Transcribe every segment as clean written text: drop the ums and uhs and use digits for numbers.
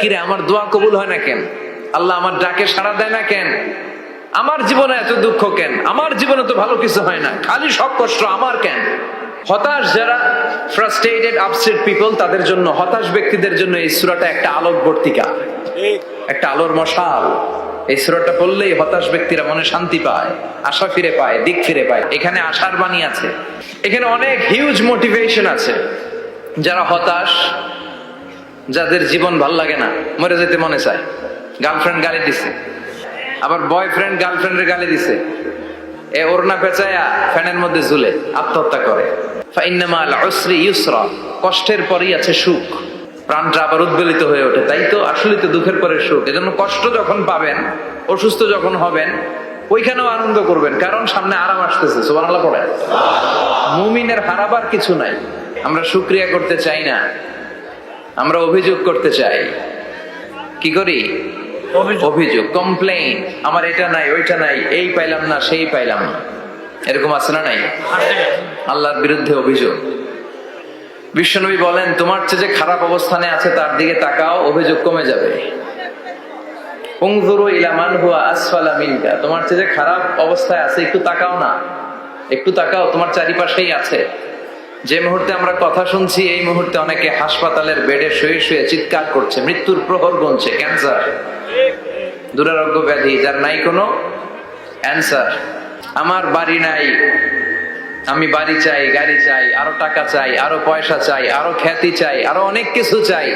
কিরে আমার দোয়া কবুল হয় না কেন, আল্লাহ আমার ডাকে সাড়া দেয় না কেন, আমার জীবনে এত দুঃখ কেন, আমার জীবনে তো ভালো কিছু হয় না, খালি সব কষ্ট আমার কেন। হতাশ যারা, ফ্রাস্ট্রেটেড আপসেট পিপল, তাদের জন্য, হতাশ ব্যক্তিদের জন্য এই সূরাটা একটা আলোকবর্তিকা, একটা আলোর মশাল। এই সূরাটা পড়লেই হতাশ ব্যক্তিরা মনে শান্তি পায়, আশা ফিরে পায়, দিক ফিরে পায়। এখানে আশার বাণী আছে, এখানে অনেক হিউজ মোটিভেশন আছে। যারা হতাশ, যাদের জীবন ভাল লাগে না, মরে যেতে মনে চায়, গার্লফ্রেন্ড গালি দিছে, আবার বয়ফ্রেন্ড গার্লফ্রেন্ডের গালি দিছে, এ ওড়না পেঁচায়া ফ্যানের মধ্যে ঝুলে আত্মহত্যা করে। ফাইন্নামা আল উসরি ইউসরা, কষ্টের পরই আছে সুখ। প্রাণটা আবার উদ্বেলিত হয়ে ওঠে, তাই তো, আসলে তো দুঃখের পরে সুখ। এজন্য কষ্ট যখন পাবেন, অসুস্থ যখন হবেন, ওইখানেও আনন্দ করবেন, কারণ সামনে আরাম আসতেছে। সুবহানাল্লাহ পড়েন। মুমিনের হারাবার কিছু নাই। আমরা শুকরিয়া করতে চাই না, আমরা অভিযোগ করতে চাই। কি করি? অভিযোগ, কমপ্লেইন, আমার এটা নাই, ওইটা নাই, এই পাইলাম না, সেই পাইলাম না, এরকম আছে না নাই? আল্লাহর বিরুদ্ধে অভিযোগ। বিশ্বনবী বলেন, তোমার চেয়ে যে খারাপ অবস্থানে আছে তার দিকে তাকাও, অভিযোগ কমে যাবে। উনজুরু ইলা মান হুয়া আসফালা মিনকা, তোমার চেয়ে যে খারাপ অবস্থায় আছে একটু তাকাও না, একটু তাকাও, তোমার চারিপাশেই আছে। যে মুহূর্তে আমরা কথা শুনছি, এই মুহূর্তে অনেকে হাসপাতালের বেডে শুয়ে শুয়ে চিৎকার করছে, মৃত্যুর প্রহর গুনছে। ক্যান্সার, দুরারোগ্য ব্যাধি, যার নাই কোনো অ্যান্সার। আমার বাড়ি নাই, আমি বাড়ি চাই, গাড়ি চাই, আরো টাকা চাই, আরো পয়সা চাই, আরো খ্যাতি চাই, আরো অনেক কিছু চাই।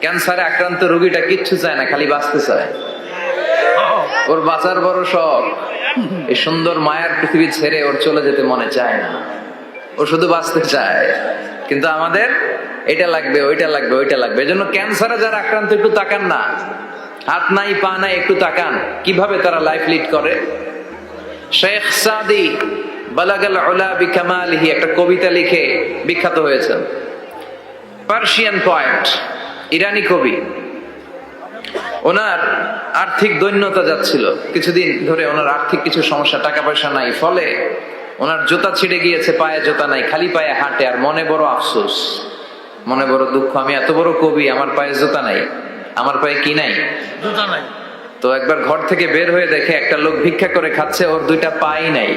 ক্যান্সারে আক্রান্ত রোগীটা কিচ্ছু চায় না, খালি বাঁচতে চায়। ওর বাঁচার বড় শখ, এই সুন্দর মায়ার পৃথিবী ছেড়ে ওর চলে যেতে মনে চায় না, ও শুধু বাঁচতে চায়। কিন্তু আমাদের এটা লাগবে, ওইটা লাগবে, ওইটা লাগবে। এজন্য ক্যান্সারে যারা আক্রান্ত, একটু তাকান না, হাত নাই পা নাই, একটু তাকান কিভাবে তারা লাইফ লিড করে। শেখ সাদি বালাগাল উলা বিকামালিহি একটা কবিতা লিখে বিখ্যাত হয়েছেন। পার্সিয়ান পয়েট, ইরানি কবি। ওনার আর্থিক দৈন্যতা যাচ্ছিল, কিছুদিন ধরে ওনার আর্থিক কিছু সমস্যা, টাকা পয়সা নাই, ফলে ওনার জুতা ছিঁড়ে গিয়েছে, পায়ে জুতা নাই, খালি পায়ে হাঁটে। আর মনে বড় আফসোস, মনে বড় দুঃখ, আমি এত বড় কবি, আমার পায়ে জুতা নাই, আমার পায়ে কি নাই? জুতা নাই। তো একবার ঘর থেকে বের হয়ে দেখে একটা লোক ভিক্ষা করে খাচ্ছে, ওর দুইটা পাই নাই।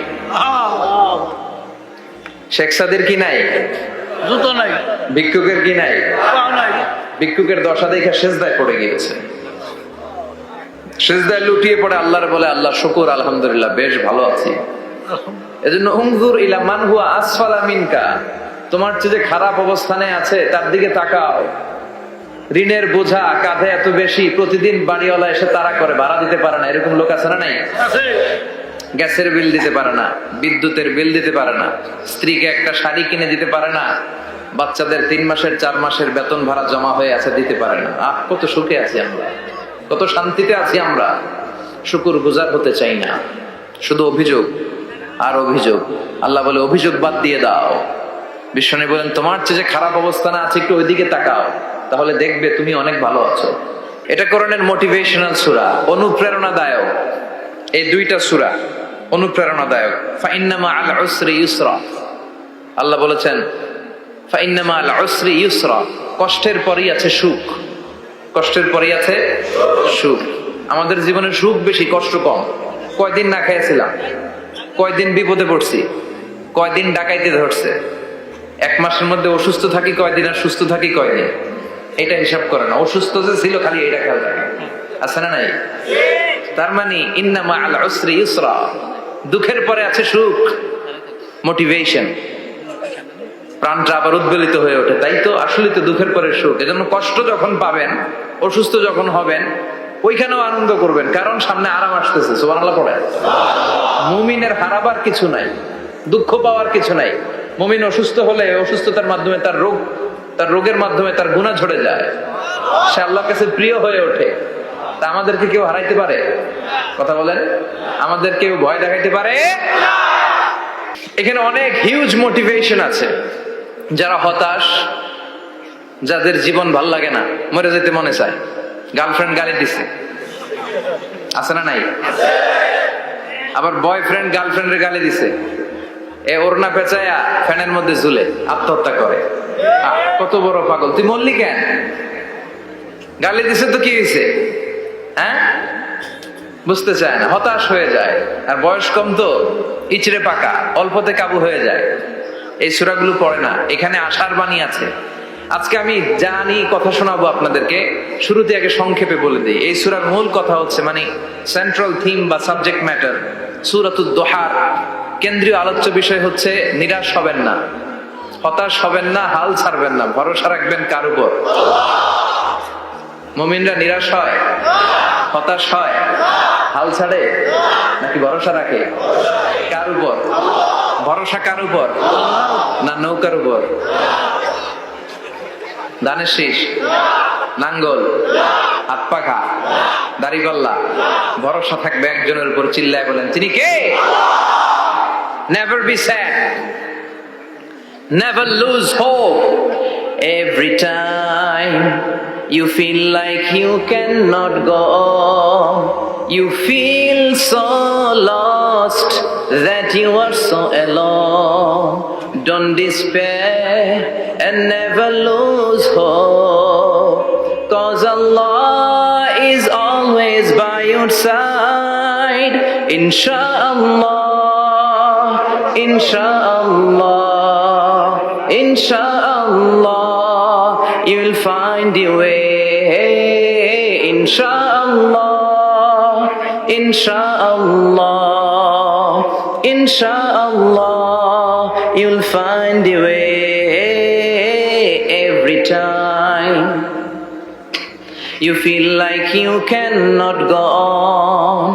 শেখ সাদির কি নাই? জুতা নাই। ভিক্ষুকের কি নাই? পা নাই। ভিক্ষুকের দশা দেখে সেজদায় পড়ে গিয়েছে, সেজদায় লুটিয়ে পড়ে আল্লাহর বলে, আল্লাহ শুকুর, আলহামদুলিল্লাহ, বেশ ভালো আছি। এজন্য উনজুর ইলা মান হুয়া আসফালা মিনকা, তোমার চেয়ে যে খারাপ অবস্থানে আছে তার দিকে তাকাও। ঋণের বোঝা কাঁধে এত বেশি, প্রতিদিন বাড়িওয়ালা এসে তাড়া করে, ভাড়া দিতে পারে না, এরকম লোক আছে না নাই? গ্যাসের বিল দিতে পারে না, বিদ্যুতের বিল দিতে পারে না, স্ত্রীকে একটা শাড়ি কিনে দিতে পারে না, বাচ্চাদের 3 মাসের 4 মাসের বেতন ভাড়া জমা হয়ে আছে, দিতে পারে না। কত সুখে আছি আমরা, কত শান্তিতে আছি আমরা, শুকুর গুজার হতে চাই না, শুধু অভিযোগ আর অভিযোগ। আল্লাহ বলে, অভিযোগ বাদ দিয়ে দাও। বিশ্বনবী বলেন, তোমার চেয়ে যে খারাপ অবস্থানে আছে একটু ওইদিকে তাকাও, তাহলে দেখবে তুমি অনেক ভালো আছো। এটা কোরআনের মোটিভেশনাল সূরা, অনুপ্রেরণাদায়ক। এই দুইটা সূরা অনুপ্রেরণাদায়ক। ফাইন্নামা আল উসরি ইউসরা, আল্লাহ বলেছেন ফাইন্নামা আল উসরি ইউসরা, কষ্টের পরেই আছে সুখ, কষ্টের পরেই আছে সুখ। আমাদের জীবনে সুখ বেশি, কষ্ট কম। কয়দিন না খেয়েছিলাম, কয়দিন বিপদে পড়ছি, কয়দিন ডাকাইতে ধরছে, 1 মাসের মধ্যে অসুস্থ থাকি কয়দিন, আর সুস্থ থাকি কয়দিন, এটা হিসাব করে না। অসুস্থ যে ছিল খালি এটা খেয়াল রাখে, আছে না নাই? তার মানে ইন্নামা আল উসরি ইউসরা, দুঃখের পরে আছে সুখ, মোটিভেশন। প্রাণটা আবার উদ্বেলিত হয়ে ওঠে, তাই তো, আসলে তো দুঃখের পরে সুখ। এজন্য কষ্ট যখন পাবেন, অসুস্থ যখন হবেন, ওইখানেও আনন্দ করবেন, কারণ সামনে আরাম আসতেছে। সুবহানাল্লাহ পড়েন। মুমিনের হারাবার কিছু নাই, দুঃখ পাওয়ার কিছু নাই। মুমিন অসুস্থ হলে অসুস্থতার মাধ্যমে তার রোগ, তার রোগের মাধ্যমে তার গুনাহ ঝরে যায়, সে আল্লাহর কাছে প্রিয় হয়ে ওঠে। তা আমাদেরকে কেউ হারাইতে পারে? কথা বলেন, আমাদের কেউ ভয় দেখাইতে পারে? এখানে অনেক হিউজ মোটিভেশন আছে। যারা হতাশ, যাদের জীবন ভাল লাগে না, মরে যেতে মনে চায়, গার্লফ্রেন্ড গালি দিছে, আছে না নাই? আবার বয়ফ্রেন্ড গার্লফ্রেন্ডের গালি দিছে, এ ওড়না পেঁচায়া ফ্যানের মধ্যে ঝুলে আত্মহত্যা করে। কত বড় পাগল, তুই মরলি কেন? গালি দিছে তো কি হয়েছে? হ্যাঁ, বুঝতে চায় না, হতাশ হয়ে যায়। আর বয়স কম তো, ইচড়ে পাকা, অল্পতে কাবু হয়ে যায়। এই সূরাগুলো পড়ে না। এখানে আশার বাণী আছে। আজকে আমি জানি কথা শোনাবো আপনাদেরকে, শুরুতে আগে সংক্ষেপে বলে দিই। এই সূরার মূল কথা হচ্ছে, মানে সেন্ট্রাল থিম বা সাবজেক্ট ম্যাটার, সূরাতুদ দোহার কেন্দ্রীয় আলোচ্য বিষয় হচ্ছে নিরাশ হবেন না, হতাশ হবেন না, হাল ছাড়বেন না, ভরসা রাখবেন কার উপর? মুমিনরা নিরাশ হয়, হতাশ হয়, হাল ছাড়ে নাকি ভরসা রাখে? কার উপর ভরসা? কার উপর? না নৌকার উপর? ধানের শীষ, নাঙ্গল, হাত পাখা, দাড়িপাল্লা, ভরসা থাকবে একজনের উপর। চিল্লায় বলেন, তিনি কে? Never be sad, never lose hope. Every time you feel like you cannot go, you feel so lost that you are so alone. Don't despair and never lose hope, 'cause Allah is always by your side. Inshallah, inshallah, inshallah, you'll find your way. Inshallah, inshallah, inshallah, you'll find your way. Every time you feel like you cannot go on,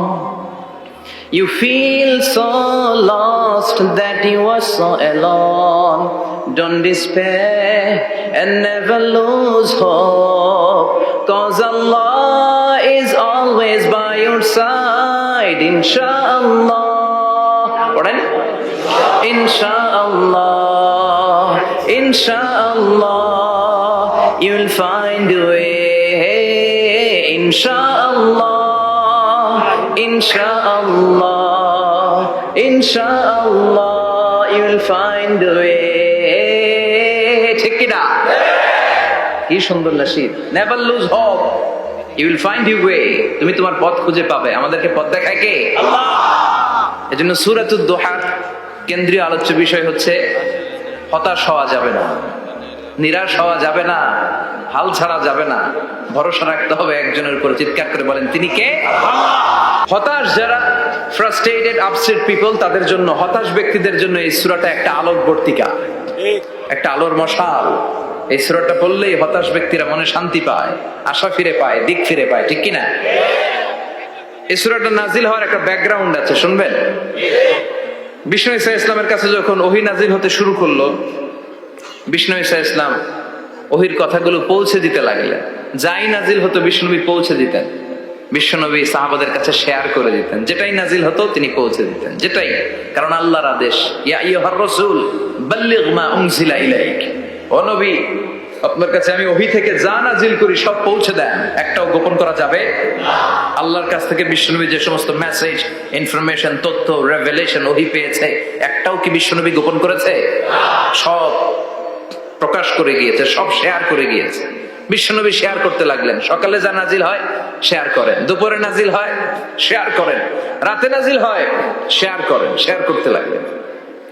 you feel so lost that you are so alone. Don't despair and never lose hope, 'cause Allah is always by your side. Inshallah, inshallah, inshallah, you'll find a way. Inshallah, inshallah, inshallah, you'll find a way. ঠিক কি না? কি সুন্দর nasheed. Never lose hope, you will find your way. তুমি তোমার পথ খুঁজে পাবে। আমাদেরকে পথ দেখায় কে? আল্লাহ। এজন্য সূরাতুদ দোহার কেন্দ্রীয় আলোচ্য বিষয় হচ্ছে হতাশ হওয়া যাবে না, নিরাশ হওয়া যাবে না, হাল ছাড়া যাবে না, ভরসা রাখতে হবে একজনের উপর। চিৎকার করে বলেন, তিনি কে? হতাশ যারা, ফ্রাস্ট্রেটেড, আপসেট পিপল, তাদের জন্য, হতাশ ব্যক্তিদের জন্য এই সূরাটা একটা আলোকবর্তিকা, একটা আলোর মশাল। এই সূরাটা পড়লেই হতাশ ব্যক্তিরা মনে শান্তি পায়, আশা ফিরে পায়, দিক ফিরে পায়। ঠিক কিনা? এই সূরাটা নাজিল হওয়ার একটা ব্যাকগ্রাউন্ড আছে, শুনবেন? বিষ্ণু ঈসা ইসলামের কাছে যখন ওহী নাজিল হতে শুরু করলো, বিষ্ণু ঈসা ইসলাম ওহীর কথাগুলো পৌঁছে দিতে লাগলেন। যাই নাজিল হতো বিষ্ণুনবী পৌঁছে দিতেন। বিশ্বনবী সাহাবাদের কাছে শেয়ার করে দিতেন, যেটাই নাজিল হতো তিনি পৌঁছে দিতেন, যেটাই। কারণ আল্লাহর আদেশ, ইয়া আইয়ুহার রাসূল বাল্লিগ মা উনজিলা ইলাইক, ও নবী আপনার কাছে আমি ওহী থেকে যা নাজিল করি সব পৌঁছে দেন, একটাও গোপন করা যাবে না। আল্লাহর কাছ থেকে বিশ্বনবী যে সমস্ত মেসেজ, ইনফরমেশন, তথ্য, রেভেলেশন ওহী পেয়েছে, একটাও কি বিশ্বনবী গোপন করেছে? সব প্রকাশ করে গিয়েছে, সব শেয়ার করে গিয়েছে। বিশ্বনবী শেয়ার করতে লাগলেন। সকালে যা নাজিল হয় শেয়ার করেন, দুপুরে নাজিল হয় শেয়ার করেন, রাতে নাজিল হয় শেয়ার করেন, শেয়ার করতে লাগলেন।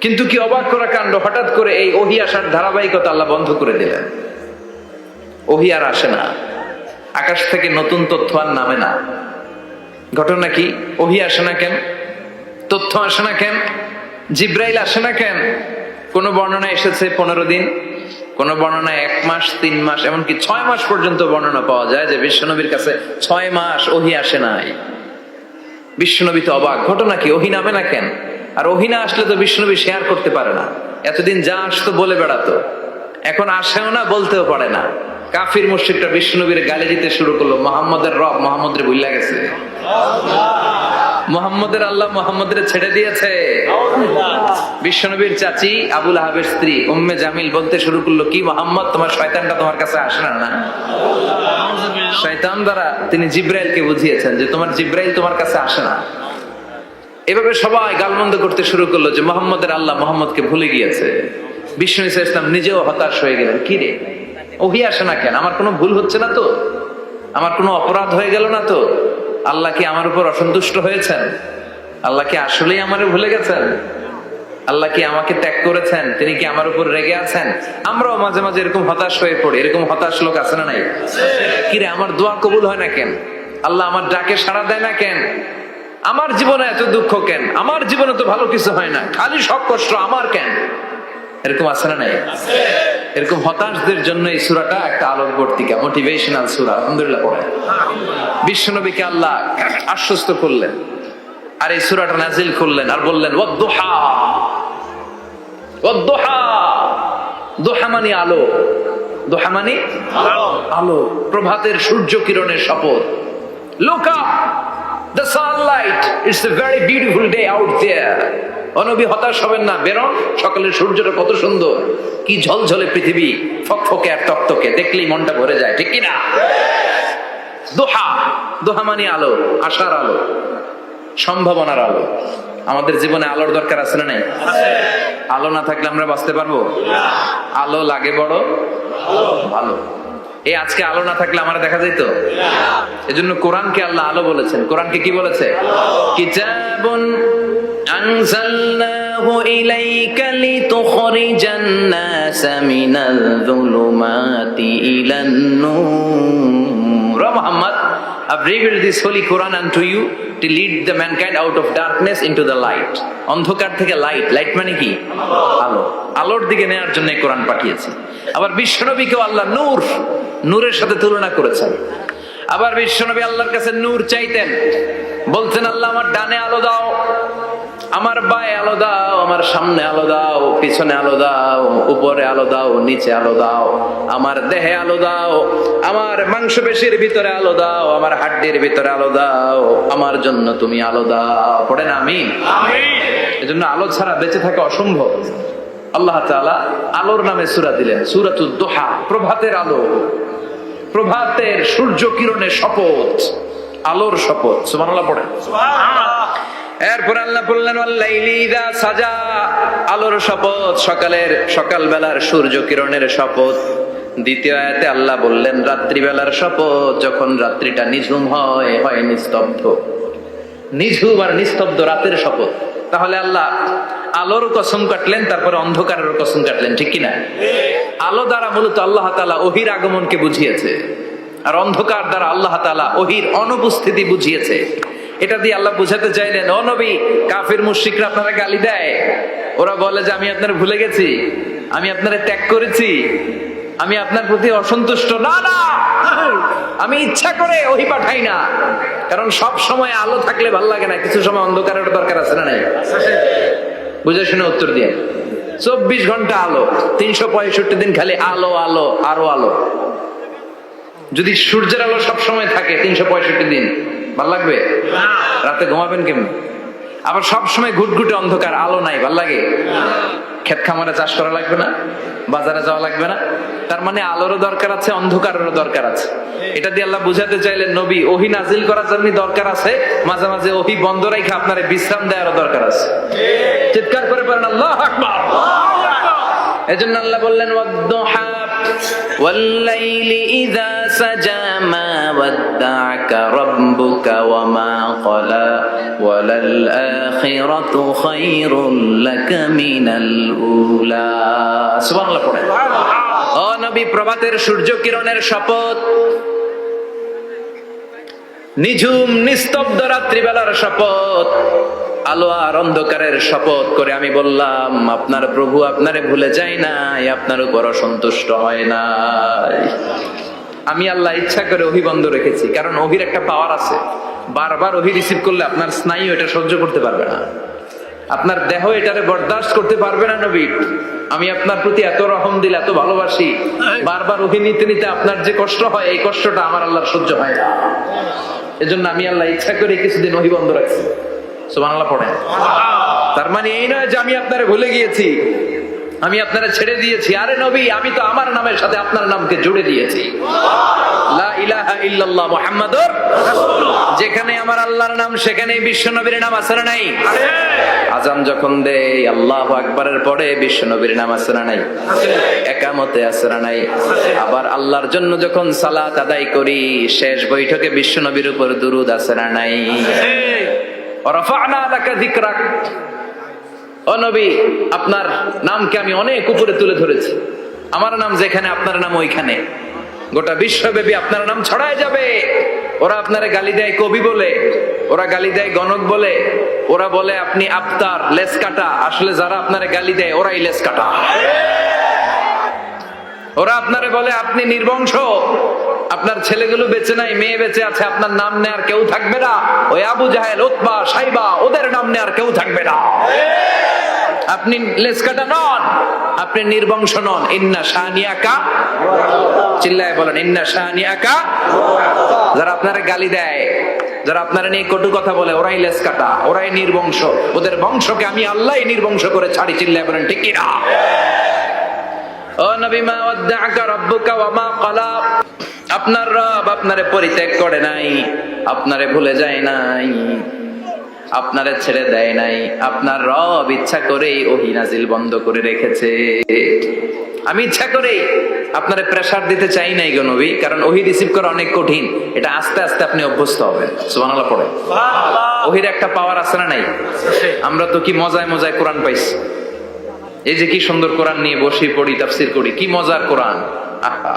কিন্তু কি অবাক করা কাণ্ড, হঠাৎ করে এই ওহী আসার ধারাবাহিকতা আল্লাহ বন্ধ করে দিলেন। ওহী আর আসে না, আকাশ থেকে নতুন তথ্য আর নামে না। ঘটনা কি? ওহী আসে না কেন? তথ্য আসে না কেন? জিব্রাইল আসে না কেন? কোন বর্ণনা এসেছে 15 দিন, কোন বর্ণনায় 1 মাস, 3 মাস, এমনকি 6 মাস পর্যন্ত বর্ণনা পাওয়া যায় যে বিশ্বনবীর কাছে 6 মাস ওহী আসে নাই। বিশ্বনবী তো অবাক, ঘটনা কি? ওহী নামে না কেন? আর ওহী না আসলে তো বিশ্বনবী শেয়ার করতে পারে না। এতদিন যা আসতো বলে বেড়াতো, এখন আসেও না, বলতেও পারে না। কাফির মুশরিকরা বিশ্বনবীর গালি দিতে শুরু করলো, মুহাম্মদের রব মুহাম্মদরে ভুইলা গেছে, মুহাম্মদের আল্লাহ মুহাম্মদের ছেড়ে দিয়েছে। বিশ্বনবীর চাচি আবু লাহাবের স্ত্রী উম্মে জামিল বলতে শুরু করলো, কি মুহাম্মদ, তোমার শয়তানটা তোমার কাছে আসে না? না, শয়তান দ্বারা তিনি জিব্রাইলকে বুঝিয়েছেন যে তোমার জিব্রাইল তোমার কাছে আসে না। এভাবে সবাই গালমন্দ করতে শুরু করলো যে মুহাম্মদের আল্লাহ মুহাম্মদকে ভুলে গিয়েছে। বিষ্ণু ঈসা ইসলাম নিজেও হতাশ হয়ে গেলেন, কি রে ওহী আসে না কেন? আমার কোনো ভুল হচ্ছে না তো? আমার কোনো অপরাধ হয়ে গেল না তো? আল্লাহ কি আমার উপর অসন্তুষ্ট হয়েছেন? আল্লাহ কি আসলেই আমারে ভুলে গেছেন? আল্লাহ কি আমাকে ত্যাগ করেছেন? তিনি কি আমার উপর রেগে আছেন? আমরাও মাঝে মাঝে এরকম হতাশ হয়ে পড়ি। এরকম হতাশ লোক আছে না নাই? কিরে, আমার দোয়া কবুল হয় না কেন? আল্লাহ আমার ডাকে সাড়া দেয় না কেন? আমার জীবনে এত দুঃখ কেন? আমার জীবনে তো ভালো কিছু হয় না, খালি সব কষ্ট আমার কেন? এরকম আছে না নাই? এরকম হতাশদের জন্য এই সূরাটা একটা আলোকবর্তিকা, মোটিভেশনাল সূরা। আলহামদুলিল্লাহ পড়ে বিশ্বনবীকে আল্লাহ আশ্বস্ত করলেন, আর এই সূরাটা নাজিল করলেন, আর বললেন ওয়াদ-দুহা। ওয়াদ-দুহা, দুহা মানে আলো। দুহা মানে আলো, প্রভাতের সূর্য কিরণের শপথ। Look up, the sunlight, it's a very beautiful day out there. ও নবী, হতাশ হবেন না, বেরোন, সকালের সূর্যটা কত সুন্দর, কি ঝলঝলে পৃথিবী, ফকফকে আর তকতকে, দেখলেই মনটা ভরে যায়, ঠিক কি না? দুহা, দুহা মানে আলো, আশার আলো, সম্ভাবনার আলো। আমাদের জীবনে আলোর দরকার আছে না নাই? আলো না থাকলে আমরা বাঁচতে পারবো? আলো লাগে বড় ভালো। এই আজকে আলো না থাকলে আমার দেখা যাইতো? এজন্য কোরআনকে আল্লাহ আলো বলেছেন। কোরআনকে কি বলেছে? কিতাবুন আনজালনাহু ইলাইকা লিতুখরিজান নাসা মিনাল যুলুমাতি ইলান নূর। Muhammad, I've revealed this holy Quran unto you to lead the mankind out of darkness into the light. অন্ধকার থেকে লাইট। লাইট মানে কি? আলো। আলোর দিকে নেওয়ার জন্য কোরআন পাঠিয়েছি। আবার বিশ্বনবীকেও আল্লাহ নূর, নূরের সাথে তুলনা করেছেন। আবার বিশ্বনবী আল্লাহর কাছে নূর চাইতেন, বলতেন আল্লাহ আমার ডানে আলো দাও, আমার বায়ে আলো দাও, আমার সামনে আলো দাও, পিছনে আলো দাও, উপরে আলো দাও, নিচে আলো দাও, আমার দেহে আলো দাও, আমার মাংসপেশির ভিতরে আলো দাও, আমার হাড্ডির ভিতরে আলো দাও, আমার জন্য তুমি আলো দাও। পড়েন আমিন। এজন্য আলো ছাড়া বেঁচে থাকা অসম্ভব। আল্লাহ তাআলা আলোর নামে সূরা দিলেন, সূরাতুদ দুহা, প্রভাতের আলো, প্রভাতের সূর্য কিরণের শপথ, আলোর শপথ। সুবহানাল্লাহ পড়েন। এরপর আল্লাহ বললেন ওয়াল্লাইলি ইযা সাজা, আলোর শপথ, সকালের সকালবেলার সূর্য কিরণের শপথ। দ্বিতীয় আয়াতে আল্লাহ বললেন রাত্রিবেলার শপথ, যখন রাত্রিটা নিঝুম হয়, হয় নিস্তব্ধ। নিঝুম আর নিস্তব্ধ রাতের শপথ। তাহলে আল্লাহ আলোর কসম কাটলেন, তারপরে অন্ধকারের কসম কাটলেন, ঠিক কিনা? আলো দ্বারা মূলত আল্লাহ তাআলা ওহীর আগমনকে বুঝিয়েছে, আর অন্ধকার দ্বারা আল্লাহ তাআলা ওহীর অনুপস্থিতি বুঝিয়েছে। এটা দিয়ে আল্লাহ বুঝাতে চাইলেন, ও নবী, কাফির মুশরিকরা আপনারা গালি দেয়, ওরা বলে যে আমি আপনার ভুলে গেছি, আমি আপনারে ত্যাগ করেছি, আমি আপনার প্রতি অসন্তুষ্ট। না না, আমি ইচ্ছা করে ওহী পাঠাই না, কারণ সব সময় আলো থাকলে ভাল লাগে না, কিছু সময় অন্ধকারের দরকার আছে না নাই? বুঝে শুনে উত্তর দিয়ে। 24 ঘন্টা আলো, 365 দিন খালি আলো আলো আরো আলো। যদি সূর্যের আলো সব সময় থাকে 365 দিন, ভাল লাগবে? রাতে ঘুমাবেন কেমন? আবার সব সময় ঘুটঘুটে অন্ধকার, আলো নাই, ভাল লাগে? ক্ষেত খামারে চাষ করা লাগবে না, বাজারে যাওয়া লাগবে না। তার মানে আলোরও দরকার আছে, অন্ধকারেরও দরকার আছে। এটা দিয়ে আল্লাহ বুঝাতে চাইলেন, নবী, ওহী নাজিল করার জন্য দরকার আছে, মাঝে মাঝে ওহী বন্ধ রাখা আপনারে বিশ্রাম দেওয়ারও দরকার আছে। চিৎকার করে বলেন আল্লাহু আকবার। এজন্য আল্লাহ বললেন ওয়াদ-দুহা ওয়াল-লাইলি ইযা সাজা মা ওয়াদ্দা'আকা রাব্বুকা ওয়া মা ক্বালা ওয়ালাল আখিরাতু খায়রুল লাকা মিনাল উলা। সুবহানাল্লাহ পড়েন। ও নবী, প্রভাতের সূর্য কিরণের শপথ, নিঝুম নিস্তব্ধ রাত্রিবেলার শপথ, আলো আর অন্ধকারের শপথ করে আমি বললাম, আপনার প্রভু আপনারে ভুলে যায় নাই, আপনার উপর অসন্তুষ্ট হয় নাই। আমি আল্লাহ ইচ্ছা করে ওহী বন্ধ রেখেছি, কারণ ওহীর একটা পাওয়ার আছে, বারবার ওহী রিসিভ করলে আপনার স্নায়ু এটা সহ্য করতে পারবে না, আপনার দেহ এটারে বরদাস্ত করতে পারবে না। নবী, আমি আপনার প্রতি এত রহম দিল, এত ভালোবাসি, বারবার ওহী নিতে নিতে আপনার যে কষ্ট হয়, এই কষ্টটা আমার আল্লাহর সহ্য হয় না। এজন্য আমি আল্লাহ ইচ্ছা করে কিছুদিন ওহী বন্ধ রাখছি। সুবহানাল্লাহ পড়েন। তার মানে এই নয় যে আমি আপনারে ভুলে গিয়েছি, আমি আপনারা ছেড়ে দিয়েছি। আরে নবী, আমি তো আমার নামের সাথে আপনার নামকে জুড়ে দিয়েছি। লা ইলাহা ইল্লাল্লাহ মুহাম্মাদুর রাসূলুল্লাহ। যেখানে আমার আল্লাহর নাম সেখানেই বিশ্ব নবীর নাম আছে না নাই? আজান যখন দেই আল্লাহু আকবারের পরে বিশ্ব নবীর নাম আছে না নাই? একামতে আছে না নাই? আবার আল্লাহর জন্য যখন সালাত আদায় করি শেষ বৈঠকে বিশ্ব নবীর উপর দুরূদ আছে না নাই? রাফা'না লাকা যিকরাক। ও নবী, আপনার নামকে আমি অনেক উপরে তুলে ধরেছি। আমার নাম যেখানে আপনার নাম ওইখানে। গোটা বিশ্বব্যাপী আপনার নাম ছড়ায় যাবে। ওরা আপনারে গালি দেয় কবি বলে, ওরা গালি দেয় গণক বলে, ওরা বলে আপনি আফতার, লেস কাটা। আসলে যারা আপনারে গালি দেয় ওরাই লেস কাটা। ওরা আপনারে বলে আপনি নির্বংশ, আপনার ছেলেগুলো বেঁচে নাই, মেয়ে বেঁচে আছে, আপনার নাম নেয়ার কেউ থাকবে না। ওই আবু জাহেল, উতবা, সাইবা, ওদের নাম নেয়ার কেউ থাকবে না। আপনি লেসকাটা নন, আপনি নির্বংশ নন। ইন্না শানিয়াকা, চিল্লায় বলেন ইন্না শানিয়াকা। যারা আপনারা গালি দেয়, যারা আপনারা নিয়ে কটু কথা বলে, ওরাই লেসকাটা, ওরাই নির্বংশ। ওদের বংশকে আমি আল্লাহই নির্বংশ করে ছাড়ি। চিল্লায় বলেন ঠিক কি না? ও নবী, মা ওয়াদ্দাআকা রাব্বুকা ওয়া মা ক্বালা। আপনার রব আপনারে পরিত্যাগ করে নাই, আপনারে ভুলে যায় নাই, আপনারে ছেড়ে দেয় নাই। আপনার রব ইচ্ছা করেই ওহী নাজিল বন্ধ করে রেখেছে। আমি ইচ্ছা করেই আপনারে প্রেসার দিতে চাই নাই গো নবী, কারণ ওহী রিসিভ করা অনেক কঠিন। এটা আস্তে আস্তে আপনি অভ্যস্ত হবেন। সুবহানাল্লাহ পড়ে। ওহীর একটা পাওয়ার আছে না নাই? আমরা তো কি মজায় মজায় কোরআন পাইছি। এই যে কি সুন্দর কোরআন নিয়ে বসি, পড়ি, তাফসীর করি, কি মজার কোরআন। আহা,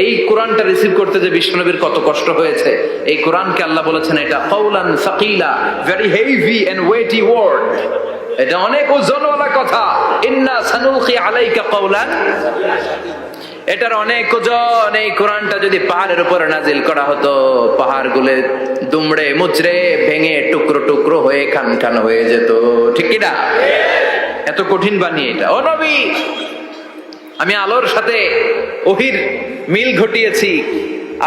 এই কোরআনটা রিসিভ করতে যে বিশ্বনবীর কত কষ্ট হয়েছে। এই কোরআনকে আল্লাহ বলেছেন এটা কাউলান সাকিলা, very heavy and weighty word. এটা অনেক ওজনওয়ালা কথা। ইন্না সানুলকি আলাইকা কাউলান, এটার অনেক ওজন। এই কোরআনটা যদি পাহাড়ের উপরে নাজিল করা হতো, পাহাড়গুলো দুমড়ে মুচড়ে ভেঙে টুকরো টুকরো হয়ে খান খান হয়ে যেত। ঠিক কি না? এত কঠিন বানিয়ে এটা। ও নবী, আমি আলোর সাথে ওহীর মিল ঘটিয়েছি,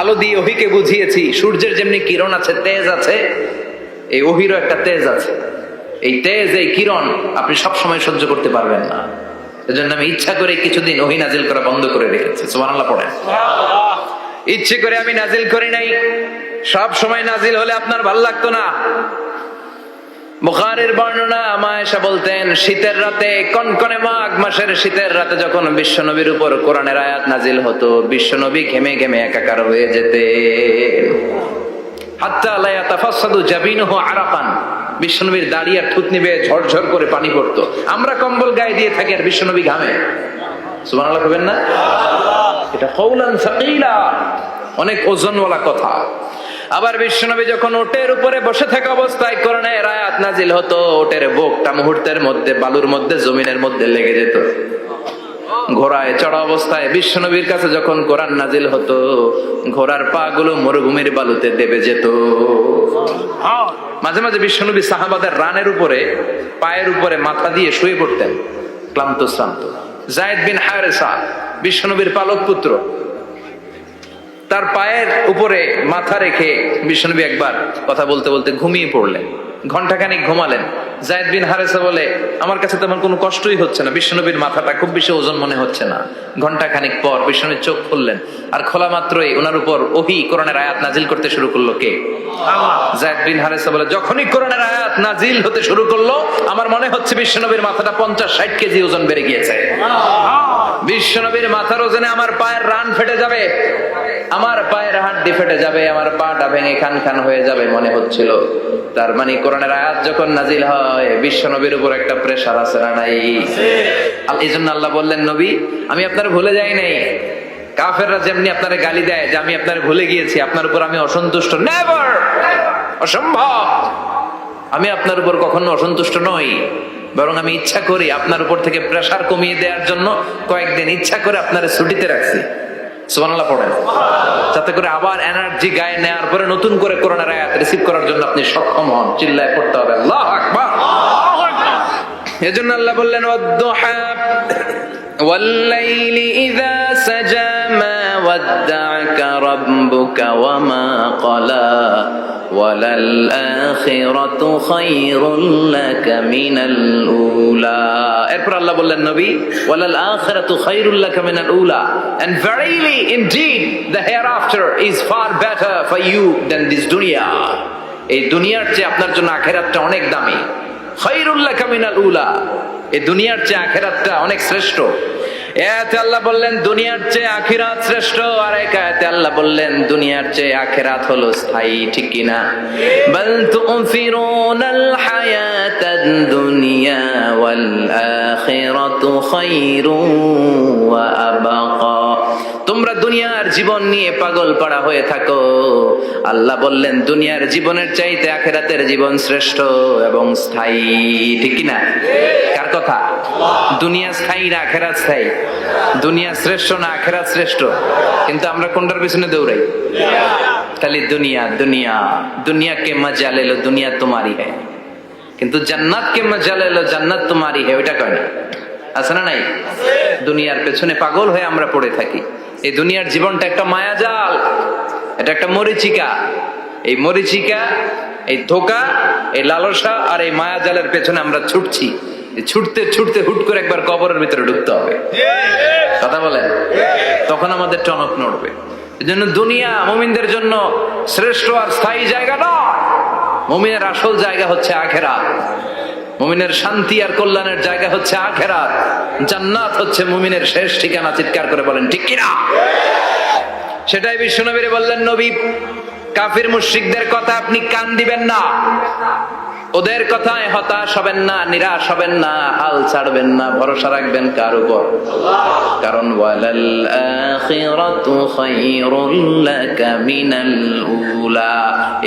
আলো দিয়ে ওহীকে বুঝিয়েছি। সূর্যের যেমনি কিরণ আছে, তেজ আছে, এই ওহীরও একটা তেজ আছে। এই তেজ, এই কিরণ আপনি সব সময় সহ্য করতে পারবেন না। এজন্য আমি ইচ্ছা করে কিছুদিন ওহী নাজিল করা বন্ধ করে রেখেছি। সুবহানাল্লাহ পড়েন। ইচ্ছে করে আমি নাজিল করি নাই। সব সময় নাজিল হলে আপনার ভালো লাগতো না। বুখারীর বর্ণনা, মা আয়েশা বলতেন শীতের রাতে, কনকনে মাঘ মাসের শীতের রাতে যখন বিশ্বনবীর উপর কোরআনের আয়াত নাজিল হতো, বিশ্বনবী ঘেমে ঘেমে একাকার হয়ে যেতেন। হাত্তা লা ইয়াতাফাসসাদু জাবিনুহু আরাকান, বিশ্বনবীর দাড়ি আর থুতনি বেয়ে ঝরঝর করে পানি পড়তো। আমরা কম্বল গায়ে দিয়ে থাকি আর বিশ্বনবী ঘামে। সুবহানাল্লাহ বলবেন না? এটা কাউলান সাকিলা, অনেক ওজনওয়ালা কথা। আবার বিশ্বনবী যখন ওটের উপরে বসে থাকা অবস্থায় কোরআনের আয়াত নাজিল হতো, ওটের বুকটা মুহূর্তের মধ্যে বালুর মধ্যে, জমিনের মধ্যে লেগে যেত। ঘোড়ায় চড়া অবস্থায় বিশ্বনবীর কাছে যখন কোরআন নাজিল হতো, ঘোড়ার পা গুলো মরুভূমির বালুতে দেবে যেত। মাঝে মাঝে বিশ্বনবী সাহাবাদের রানের উপরে, পায়ের উপরে মাথা দিয়ে শুয়ে পড়তেন, ক্লান্ত শ্রান্ত। যায়েদ বিন হারেসা, বিশ্বনবীর পালক পুত্র, তার পায়ের উপরে মাথা রেখে বিশ্বনবী একবার কথা বলতে বলতে ঘুমিয়ে পড়লেন। ঘন্টাখানিক ঘুমালেন। যায়েদ বিন হারেসা বলে, আমার কাছে তেমন কোনো কষ্টই হচ্ছে না, বিশ্বনবীর মাথাটা খুব বেশি ওজন মনে হচ্ছে না। ঘন্টাখানিক পর বিশ্বনবী চোখ খুললেন, আর খোলা মাত্রই ওনার উপর ওহী কোরআনের আয়াত নাজিল করতে শুরু করলো। কে? যায়েদ বিন হারেসা বলে, যখনই কোরআনের আয়াত নাজিল হতে শুরু করলো, আমার মনে হচ্ছে বিশ্বনবীর মাথাটা 50-60 কেজি ওজন বেড়ে গিয়েছে। বিশ্বনবীর মাথার ওজনে আমার পায়ের রান ফেটে যাবে, আমার পায়ের হাড্ডি ফেটে যাবে, আমার পাটা ভেঙে খান খান হয়ে যাবে মনে হচ্ছিল। তার মানে কোরআনের আয়াত যখন নাজিল হয়, বিশ্বনবীর উপর একটা প্রেসার আছে না নাই? এই জন্য আল্লাহ বললেন, নবী আমি আপনার ভুলে যাই নাই। কাফেররা যেমনি আপনারে গালি দেয় যে আমি আপনারে ভুলে গিয়েছি, আপনার উপর আমি অসন্তুষ্ট, নেভার, অসম্ভব। আমি আপনার উপর কখনো অসন্তুষ্ট নই, বরং আমি ইচ্ছা করি আপনার উপর থেকে প্রেসার কমিয়ে দেওয়ার জন্য কয়েকদিন ইচ্ছা করে আপনারে ছুটিতে রাখছি। সুবহানাল্লাহ পড়েন, যাতে করে আবার এনার্জি গায়ে নেওয়ার পরে নতুন করে কোরআনের আয়াত রিসিভ করার জন্য আপনি সক্ষম হন। চিল্লায় পড়তে হবে আল্লাহু আকবার। এজন্য আল্লাহ বললেন, ওয়াদ-দুহা ওয়াল-লাইলি ইযা সাজা মা ওয়াদ্দা'আকা রাব্বুকা ওয়া মা ক্বালা ওয়ালাল আখিরাতু খায়রুল লাকা মিনাল উলা। এরপর আল্লাহ বললেন নবী, ওয়ালাল আখিরাতু খায়রুল লাকা মিনাল উলা, and verily indeed the hereafter is far better for you than this dunya. এই দুনিয়ার চেয়ে আপনার জন্য আখিরাতটা অনেক দামি। খায়রুল লাকা মিনাল উলা, এই দুনিয়ার চেয়ে আখিরাতটা অনেক শ্রেষ্ঠ। এতে আল্লাহ বললেন দুনিয়ার চেয়ে আখিরাত শ্রেষ্ঠ, আর এক আয়াতে আল্লাহ বললেন দুনিয়ার চেয়ে আখিরাত হলো স্থায়ী। ঠিক কি না? বাল তুফিরুনাল হায়াতাদ দুনিয়া ওয়াল আখিরাতু খায়রুন ওয়া আবাকা। তোমরা দুনিয়ার জীবন নিয়ে পাগল পাড়া হয়ে থাকো, আল্লাহ বললেন দুনিয়ার জীবনের চাইতে আখিরাতের জীবন শ্রেষ্ঠ এবং স্থায়ী। ঠিক কি না? কার কথা? দুনিয়া স্থায়ী না আখিরাত স্থায়ী? দুনিয়া শ্রেষ্ঠ না আখিরাত শ্রেষ্ঠ? কিন্তু আমরা কোনটার পিছনে দৌড়াই? খালি দুনিয়া দুনিয়া। দুনিয়া কে মজা লে লো, দুনিয়া তোমারই হ্যায়, কিন্তু জান্নাত কে মজা লে লো, জান্নাত তোমারই হ্যায়। ওইটা কয় না? আছে না নাই? দুনিয়ার পেছনে পাগল হয়ে আমরা পড়ে থাকি। এই দুনিয়ার জীবনটা একটা মায়াজাল, এটা একটা মরিচিকা। এই মরিচিকা, এই ধোঁকা, এই লালসা আর এই মায়াজালের পেছনে আমরা ছুটছি। ছুটতে ছুটতে হুট করে একবার কবরের ভিতরে ঢুকতে হবে। কথা বলেন? তখন আমাদের টনক নড়বে। এই জন্য দুনিয়া মুমিনদের জন্য শ্রেষ্ঠ আর স্থায়ী জায়গা নয়। মুমিনের আসল জায়গা হচ্ছে আখিরাত। মুমিনের শান্তি আর কল্যাণের জায়গা হচ্ছে আখিরাত। জান্নাত হচ্ছে মুমিনের শেষ ঠিকানা। চিৎকার করে বলেন ঠিক কিনা? সেটাই বিশ্বনবীরে বললেন, নবী কাফির মুশরিকদের কথা আপনি কান দিবেন না, ওদের কথায় হতাশ হবেন না, নিরাশ হবেন না, হাল ছাড়বেন না, ভরসা রাখবেন কার উপর? কারণ ওয়ালাল আখিরাতু খায়রুল লাকা মিনাল উলা।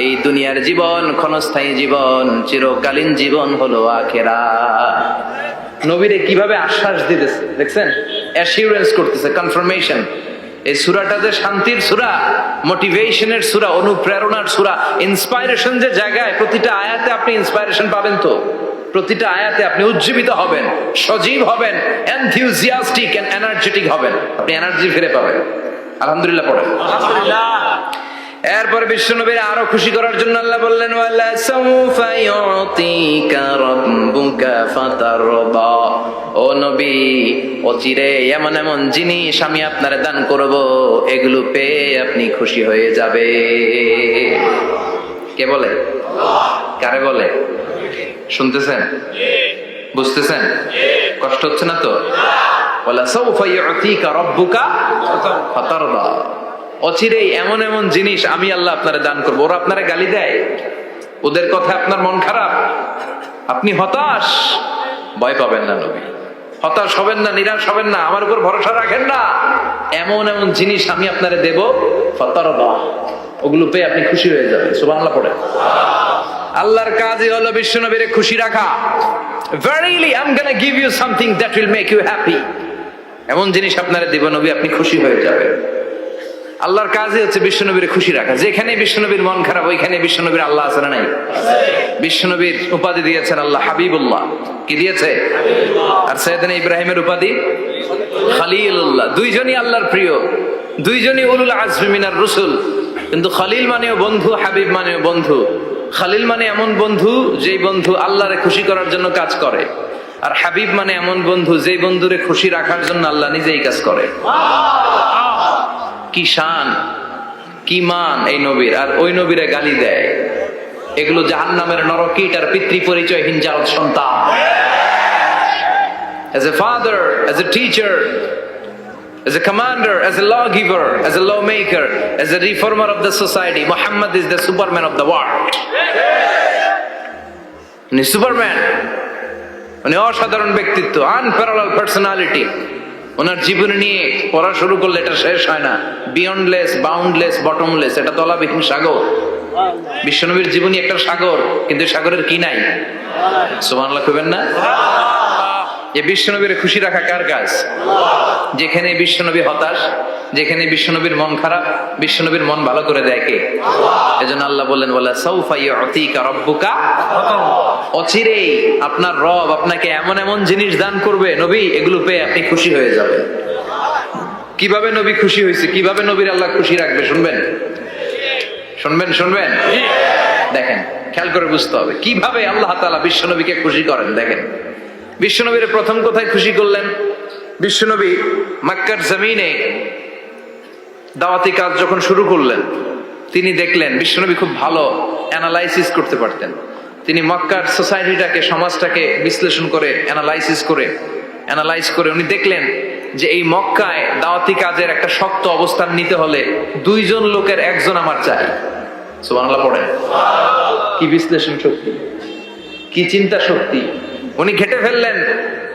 এই দুনিয়ার জীবন ক্ষণস্থায়ী জীবন, চিরকালীন জীবন হলো আখিরাত। নবীরে কিভাবে আশ্বাস দিতেছে দেখছেন? অ্যাসিউরেন্স করতেছে, কনফার্মেশন। এই সূরাটা যে শান্তির সূরা, মোটিভেশনের সূরা, অনুপ্রেরণার সূরা, ইন্সপাইরেশন যে জায়গায়, প্রতিটা আয়াতে আপনি ইন্সপাইরেশন পাবেন। তো প্রতিটা আয়াতে আপনি উজ্জীবিত হবেন, সজীব হবেন, এনথিউজিয়াস্টিক এন্ড এনার্জেটিক হবেন, আপনি এনার্জি ফিরে পাবেন। আলহামদুলিল্লাহ পড়েন। আলহামদুলিল্লাহ। এরপরে বিশ্বনবীর আরো খুশি করার জন্য আল্লাহ বললেন, ওয়ালা সাউফা ইউতিকা রাব্বুকা ফাতারদা। ও নবী, অচিরে এমন এমন জিনিস আমি আপনারে দান করব, এগুলো পেয়ে আপনি খুশি হয়ে যাবে। কে বলে? কারে বলে? শুনতেছেন? বুঝতেছেন? কষ্ট হচ্ছে না তো? ওয়ালা সাউফা ইউতিকা রাব্বুকা ফাতারদা। অচিরেই এমন এমন জিনিস আমি আল্লাহ আপনারে দান করবো। ওরা আপনারে গালি দেয়, ওদের কথা আপনার মন খারাপ, আপনি হতাশ, ভয় পাবেন না নবী। হতাশ হবেন না, নিরাশ হবেন না, আমার উপর ভরসা রাখেন না। এমন এমন জিনিস আমি আপনারে দেব, ফাতারদা, ওগুলো পেয়ে আপনি খুশি হয়ে যাবেন। সুবহানাল্লাহ পড়ে। আল্লাহর কাজই হলো বিশ্বনবীরে খুশি রাখা। Verily I'm gonna give you something that will make you happy. এমন জিনিস আপনারে দেব নবী, আপনি খুশি হয়ে যাবেন। আল্লাহর কাজই হচ্ছে বিশ্বনবীর খুশি রাখা। যেখানে বিশ্বনবীর মন খারাপ, ওইখানে বিশ্বনবীর আল্লাহ আছে না নাই? বিশ্বনবীর উপাধি দিয়েছেন আল্লাহ হাবিবুল্লাহ। কি দিয়েছে? আর সাইয়েদনা ইব্রাহিমের উপাধি খলিলুল্লাহ। দুইজনই আল্লাহর প্রিয়, দুইজনই উলুল আজমি মিনার রসুল। কিন্তু খলিল মানেও বন্ধু, হাবিব মানেও বন্ধু। খলিল মানে এমন বন্ধু যেই বন্ধু আল্লাহরে খুশি করার জন্য কাজ করে, আর হাবিব মানে এমন বন্ধু যেই বন্ধুরে খুশি রাখার জন্য আল্লাহ নিজেই কাজ করে। কি শান, কি মান এই নবীর! আর ওই নবীরে গালি দেয়। এগুলো জাহান্নামের নরকীট আর পিতৃ পরিচয়হীন জারদ সন্তান। As a father, as a teacher, as a commander, as a lawgiver, as a lawmaker, as a reformer of the society, Muhammad is the superman of the world. উনি সুপারম্যান, উনি অসাধারণ ব্যক্তিত্ব, আনপ্যারালাল পার্সোনালিটি। ওনার জীবনী নিয়ে পড়া শুরু করলে এটা শেষ হয় না। বিয়ন্ডলেস, বাউন্ডলেস, বটমলেস, এটা তলাবিহীন সাগর। বিশ্বনবীর জীবনী একটা সাগর, কিন্তু সাগরের কি নাই? সুবহানাল্লাহ কইবেন না? এই বিশ্বনবীর খুশি রাখা কার কাজ? যেখানে বিশ্বনবী হতাশ, যেখানে বিশ্বনবীর মন খারাপ, বিশ্বনবীর মন ভালো করে দেখে। এজন্য আল্লাহ বললেন, ওয়ালা সাউফা ইউতিকা রাব্বুকা। অচিরেই আপনার রব আপনাকে এমন এমন জিনিস দান করবে নবী, এগুলো পেয়ে আপনি খুশি হয়ে যাবেন। কিভাবে নবী খুশি হয়েছে, কিভাবে নবীর আল্লাহ খুশি রাখবে শুনবেন? শুনবেন? দেখেন, খেয়াল করে বুঝতে হবে কিভাবে আল্লাহ তাআলা বিশ্বনবীকে খুশি করেন। দেখেন, বিশ্বনবীর প্রথম কোথায় খুশি করলেন? বিশ্বনবী মক্কার জমিনে দাওয়াতি কাজ যখন শুরু করলেন, তিনি দেখলেন বিশ্বনবী খুব ভালো অ্যানালাইসিস করতে পারতেন। তিনি মক্কার সোসাইটিটাকে, সমাজটাকে বিশ্লেষণ করে অ্যানালাইজ করে উনি দেখলেন যে এই মক্কায় দাওয়াতি কাজের একটা শক্ত অবস্থান নিতে হলে 2 জন লোকের একজন আমার চাই। সুবহানাল্লাহ পড়েন। কি বিশ্লেষণ শক্তি, কি চিন্তা শক্তি! উনি ঘেটে ফেললেন,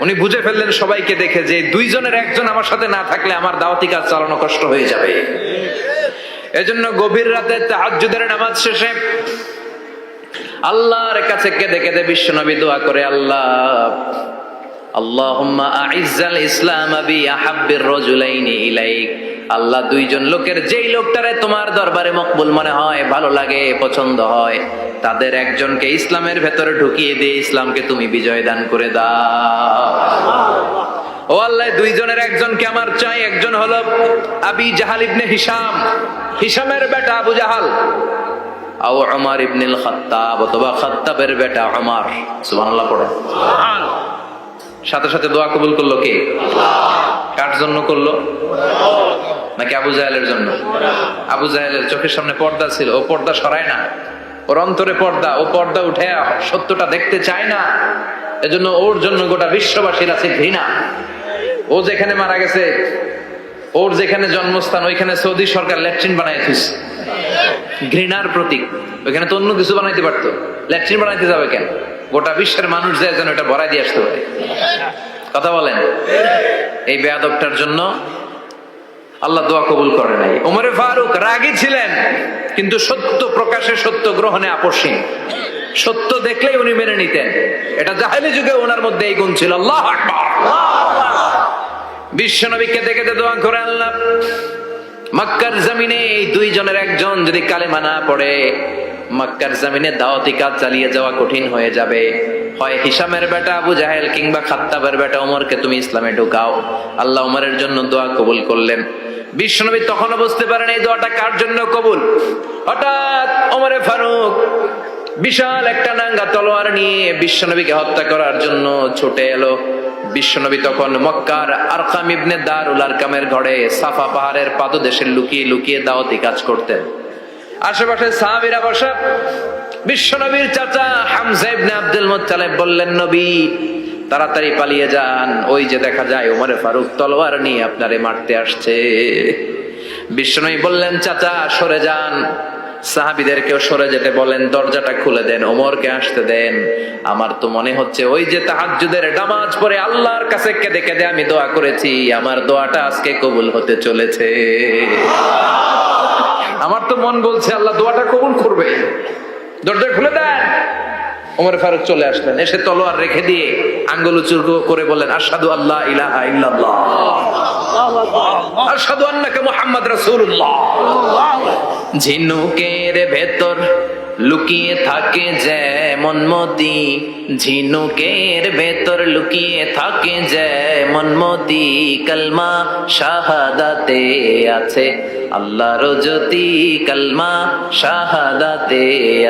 উনি বুঝে ফেললেন সবাইকে দেখে যে 2 জনের একজন আমার সাথে না থাকলে আমার দাওয়াতি কাজ চালানো কষ্ট হয়ে যাবে। এজন্য গভীর রাতে তাহাজ্জুদের নামাজ শেষে আল্লাহর কাছে কেঁদে কেঁদে বিশ্বনবী দোয়া করে, আল্লাহুম্মা আইজ্জাল ইসলাম বি আহাব্বির রাজুলাইনি ইলাইক। আল্লাহ 2 জন লোকের, যেই লোকটারে তোমার দরবারে মকবুল মনে হয়, ভালো লাগে, পছন্দ হয়, তাদের একজনকে ইসলামের ভেতরে ঢুকিয়ে দিয়ে ইসলামকে তুমি বিজয় দান করে দাও। ও আল্লাহ, 2 জনের একজনকে আমার চাই। একজন হলো আবি জাহাল ইবনে হিশাম, হিশামের বেটা আবু জাহাল, আও উমর ইবনুল খাত্তাব, অথবা খাত্তাবের বেটা উমর। সুবহানাল্লাহ পড়ে। সাথে সাথে দোয়া কবুল করলো কে? কার জন্য করলো? নাকি আবু জাহেলের জন্য? আবু জাহেলের চোখের সামনে পর্দা ছিল, ও পর্দা সরায় না। ওর অন্তরে পর্দা, ও পর্দা উঠে সত্যটা দেখতে চায় না। এজন্য ওর জন্য গোটা বিশ্ববাসীর আছে ঘৃণা। ও যেখানে মারা গেছে, ওর যেখানে জন্মস্থান, ওইখানে সৌদি সরকার ল্যাট্রিন বানায় দিস, ঘৃণার প্রতীক। ওইখানে তো অন্য কিছু বানাইতে পারতো, ল্যাট্রিন বানাইতে যাবে কেন? গোটা বিশ্বের মানুষ যায় যেন এটা ভরাই দিয়ে আসতে পারে। কথা বলেন। এই বেয়াদবটার জন্য আল্লাহ দোয়া কবুল করে নাই। ওমরে ফারুক রাগী ছিলেন, কিন্তু সত্য প্রকাশে, সত্য গ্রহণে আপোষহীন। সত্য দেখলেই উনি মেনে নিতেন। এটা জাহেলি যুগে ওনার মধ্যে এই গুণ ছিল। আল্লাহু আকবার। বিশ্বনবী কেঁদে কেঁদে দোয়া করে, আল্লাহ, মক্কার জমিনে এই 2 জনের একজন যদি কালেমা না পড়ে, মক্কার জমিনে দাওয়াতি কাজ চালিয়ে যাওয়া কঠিন হয়ে যাবে। হয় হিশামের বেটা আবু জাহেল কিংবা খাত্তাবের বেটা ওমরকে তুমি ইসলামে ঢুকাও। আল্লাহ ওমরের জন্য দোয়া কবুল করলেন। বিশ্বনবী তখনও বুঝতে পারেন এই দোয়াটা কার জন্য কবুল। হঠাৎ ওমরে ফারুক বিশাল একটা নাঙ্গা তলোয়ার নিয়ে বিশ্বনবীকে হত্যা করার জন্য ছুটে এলো। বিশ্বনবী তখন মক্কার আরকাম ইবনে দারুল আরকামের ঘরে সাফা পাহাড়ের পাদদেশে লুকিয়ে লুকিয়ে দাওয়াতি কাজ করতেন। আশেপাশে সাহাবীরা বসা। বিশ্বনবীর চাচা হামজা ইবনে আব্দুল মুত্তালিব বললেন, নবী তাড়াতাড়ি পালিয়ে যান, ওই যে দেখা যায় ওমরে ফারুক তলোয়ার নিয়ে আপনারে মারতে আসছে। বিশ্বনবী বললেন, চাচা সরে যান। সাহাবীদেরকেও সরে যেতে বলেন, দরজাটা খুলে দেন, ওমরকে আসতে দেন। আমার তো মনে হচ্ছে ওই যে তাহাজ্জুদের নামাজ পড়ে আল্লাহর কাছে কেঁদে কেঁদে আমি দোয়া করেছি, আমার দোয়াটা আজকে কবুল হতে চলেছে। আমার তো মন বলছে আল্লাহ দোয়াটা কবুল করবে। দরজা খুলে দেন। ওমর ফারুক চলে আসলেন, এসে তলোয়ার রেখে দিয়ে আঙ্গুল উঁচু করে বললেন, আশহাদু আল্লা ইলাহা ইল্লাল্লাহ, আশহাদু আন্নাকা মুহাম্মাদ রাসূলুল্লাহ। ঝিনুকের ভেতর লুকিয়ে থাকে যেমন মতি, ঝিনুকের ভেতর লুকিয়ে থাকে যেমন মতি, কালমা শাহাদাতে আছে আল্লাহর জ্যোতি, কালমা শাহাদাতে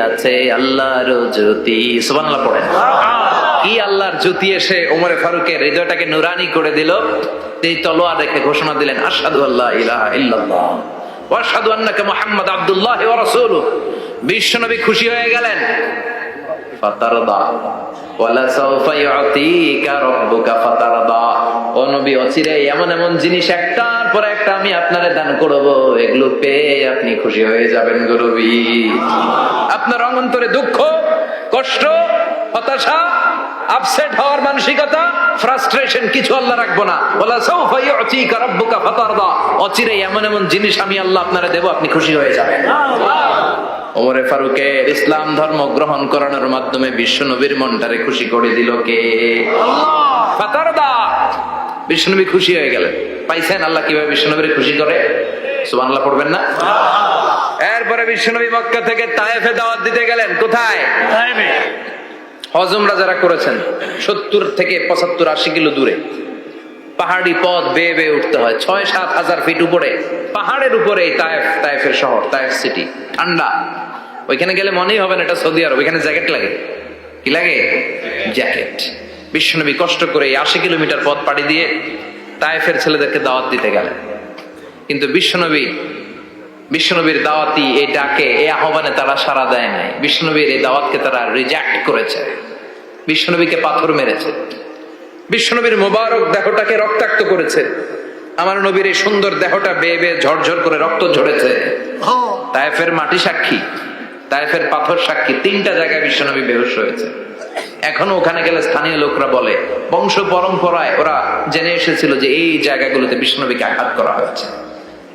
আছে আল্লাহর জ্যোতি। সুবহানাল্লাহ পড়েন। কি আল্লাহর জ্যোতি এসে ওমরে ফারুকের হৃদয়টাকে নুরানি করে দিল। এই তলোয়ার রেখে ঘোষণা দিলেন, আশহাদু আল্লা ইলাহা ইল্লাল্লাহ ওয়া আশহাদু আন্নাকা মুহাম্মাদ আবদুল্লাহ ওয়া রাসূলুহু। বিশ্বনবী খুশি হয়ে গেলেন। ফাতারদা ওয়ালা সাওফা ইউতিকা রাব্বুকা ফাতারদা। ও নবী, অচিরে এমন এমন জিনিস একটার পর একটা আমি আপনারে দান করব, এগুলো পেয়ে আপনি খুশি হয়ে যাবেন গো নবী। আপনার অন্তরে দুঃখ, কষ্ট, হতাশা, আপসেট হওয়ার মানসিকতা, ফ্রাস্ট্রেশন কিছু আল্লাহ রাখবো না। ওয়ালা সাওফা ইউতিকা রাব্বুকা ফাতারদা। অচিরে এমন এমন জিনিস আমি আল্লাহ আপনারে দেব, আপনি খুশি হয়ে যাবেন। ওমরে ফারুকের ইসলাম ধর্ম গ্রহণ করানোর মাধ্যমে বিশ্বনবীর মনটারে খুশি করে দিল কে? আল্লাহ। ফাতারদা। বিশ্বনবী খুশি হয়ে গেলেন। পাইছেন আল্লাহ কিভাবে বিশ্বনবীর খুশি করে? সুবহানাল্লাহ পড়বেন না? এরপরে বিশ্বনবী মক্কা থেকে তায়েফে দাওয়াত দিতে গেলেন। কোথায়? তায়েফে। হজ উমরা যারা করেছেন 70 থেকে 75 80 কিলো দূরে পাহাড়ি পথ বেয়ে বেয়ে উঠতে হয়। 6-7 হাজার ফিট উপরে পাহাড়ের উপরে তায়েফের শহর, তায়েফ সিটি। ঠান্ডা। ওইখানে গেলে মনেই হবে না এটা সৌদি আরব, ওইখানে জ্যাকেট লাগে। কি লাগে? জ্যাকেট। বিশ্বনবী কষ্ট করে 80 কিলোমিটার পথ পাড়ি দিয়ে তায়েফের ছেলেদেরকে দাওয়াত দিতে গেলেন। কিন্তু বিশ্বনবীর দাওয়াতি এই ডাকে, এই আহ্বানে তারা সাড়া দেয় নাই। বিশ্বনবীর এই দাওয়াতকে তারা রিজেক্ট করেছে, বিশ্বনবীকে পাথর মেরেছে, বিশ্বনবীর মোবারক দেহটাকে রক্তাক্ত করেছে। আমার নবীর এই সুন্দর দেহটা বেয়ে বেয়ে ঝরঝর করে রক্ত ঝরেছে। তায়েফের মাটি সাক্ষী, তায়েফের পাথর সাক্ষী। 3টা জায়গায় বিশ্বনবী বেহুশ হয়েছে। এখনো ওখানে গেলে স্থানীয় লোকরা বলে, বংশ পরম্পরায় ওরা জেনে এসেছিল যে এই জায়গাগুলোতে বিশ্বনবীকে আঘাত করা হয়েছে।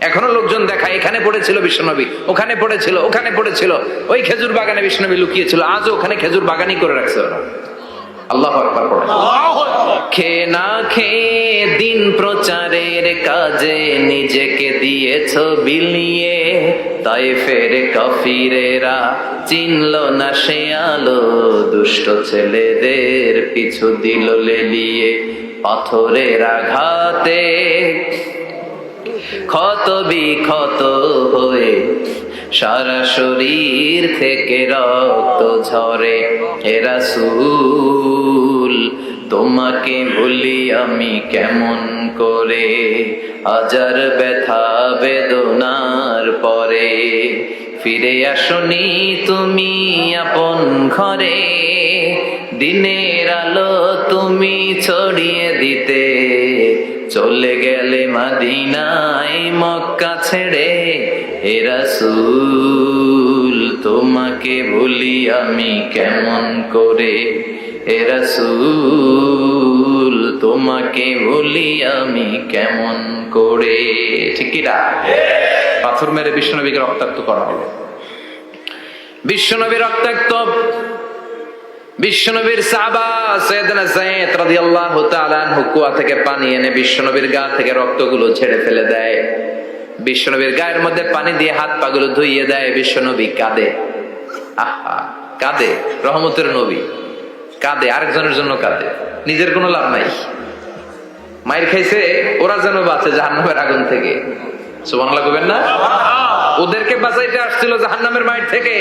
এখনো লোকজন দেখায়, এখানে পড়েছিল বিশ্বনবী, ওখানে পড়েছিল, ওখানে পড়েছিল, ওই খেজুর বাগানে বিশ্বনবী লুকিয়েছিল। আজও ওখানে খেজুর বাগানই করে রাখছে ওরা। আল্লাহু আকবার পড়ে। খেয়ে না খেয়ে দিন প্রচারের কাজে নিজেকে দিয়েছ বিলিয়ে, তায়েফের কাফিরেরা চিনল না সে আলো, দুষ্ট ছেলেদের পিছু দিল লেলিয়ে। পাথরের আঘাতে ক্ষত বিক্ষত হয়ে সারা শরীর থেকে রক্ত ঝরে। হে রাসূল তোমাকে ভুলি আমি কেমন করে, হাজার ব্যথা বেদনার পরে। ফিরে আসনি তুমি আপন ঘরে, দিনের আলো তুমি ছড়িয়ে দিতে। চলে গেলে মদিনায় মক্কা ছেড়ে। হে রাসূল তোমাকে ভুলি আমি কেমন করে, হে রাসূল তোমাকে ভুলি আমি কেমন করে। ঠিক কি না? পাথর মেরে বিশ্বনবীকে রক্তাক্ত করা হলো। বিশ্বনবী রক্তাক্ত। বিশ্বনবীর সাহাবা সাইয়েদনা যায়েদ রাদিয়াল্লাহু তাআলা আনহু কুয়া থেকে পানি এনে বিশ্বনবীর গা থেকে রক্তগুলো ঝেড়ে ফেলে দেয়। বিশ্বনবীর গায়ের মধ্যে পানি দিয়ে হাত পাগুলো ধুইয়ে দেয়। বিশ্বনবী কাঁদে, আহা কাঁদে। রহমতের নবী কাঁদে, আরেকজনের জন্য কাঁদে, নিজের কোনো লাভ নাই। মায়ের খাইছে, ওরা যেন বাঁচে জাহান্নামের আগুন থেকে। সুবহানাল্লাহ কইবেন না? ওদেরকে বাঁচাইতে আসছিল জাহান্নামের মায়ের থেকে,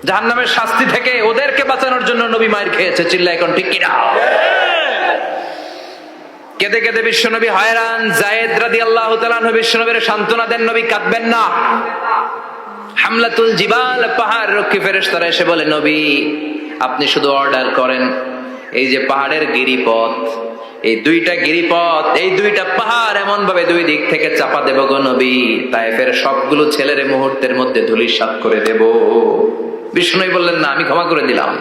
জাহান্নামের শাস্তি থেকে। ওদেরকে বাঁচানোর জন্য নবী মায়ের খেয়েছে। চিল্লা এখন ঠিক কিনা? কেঁদে কেঁদে বিশ্বনবী হয়রান। যায়েদ রাদিয়াল্লাহু তাআলা আনহু বিশ্বনবীর সান্ত্বনা দেন, নবী কাঁদবেন না। হামলাতুল জিবাল, পাহাড় রক্ষী ফেরেশতারা এসে বলে, নবী আপনি শুধু অর্ডার করেন, এই যে পাহাড়ের গিরিপথ, এই 2টা গিরিপথ, এই 2টা পাহাড় এমন ভাবে 2 দিক থেকে চাপা দেব গো নবী, তায়েফের সবগুলো ছেলের মুহূর্তের মধ্যে ধূলিসাৎ করে দেব। বিষ্ণু বললেন, না আমি ক্ষমা করে দিলাম,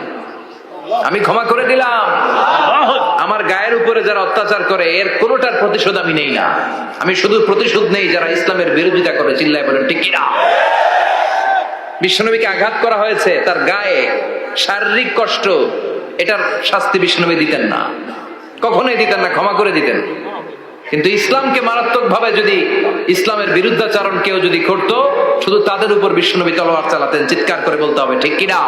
আমি ক্ষমা করে দিলাম। আমার গায়ের উপরে যারা অত্যাচার করে এর কোনোটার প্রতিশোধ আমি নেই না। আমি শুধু প্রতিশোধ নেই যারা ইসলামের বিরোধিতা করে। চিল্লায় বলেন ঠিক কিনা? বিশ্বনবীকে আঘাত করা হয়েছে, তার গায়ে শারীরিক কষ্ট, এটার শাস্তি বিশ্বনবী দিতেন না, কখনোই দিতেন না, ক্ষমা করে দিতেন। কিন্তু ইসলামকে মারাত্মক ভাবে যদি ইসলামের বিরুদ্ধাচরণ কেউ যদি করত, শুধু তাদের উপর বিশ্বনবী তলোয়ার চালাতেন। চিৎকার করে বলতে হবে ঠিক কিনা?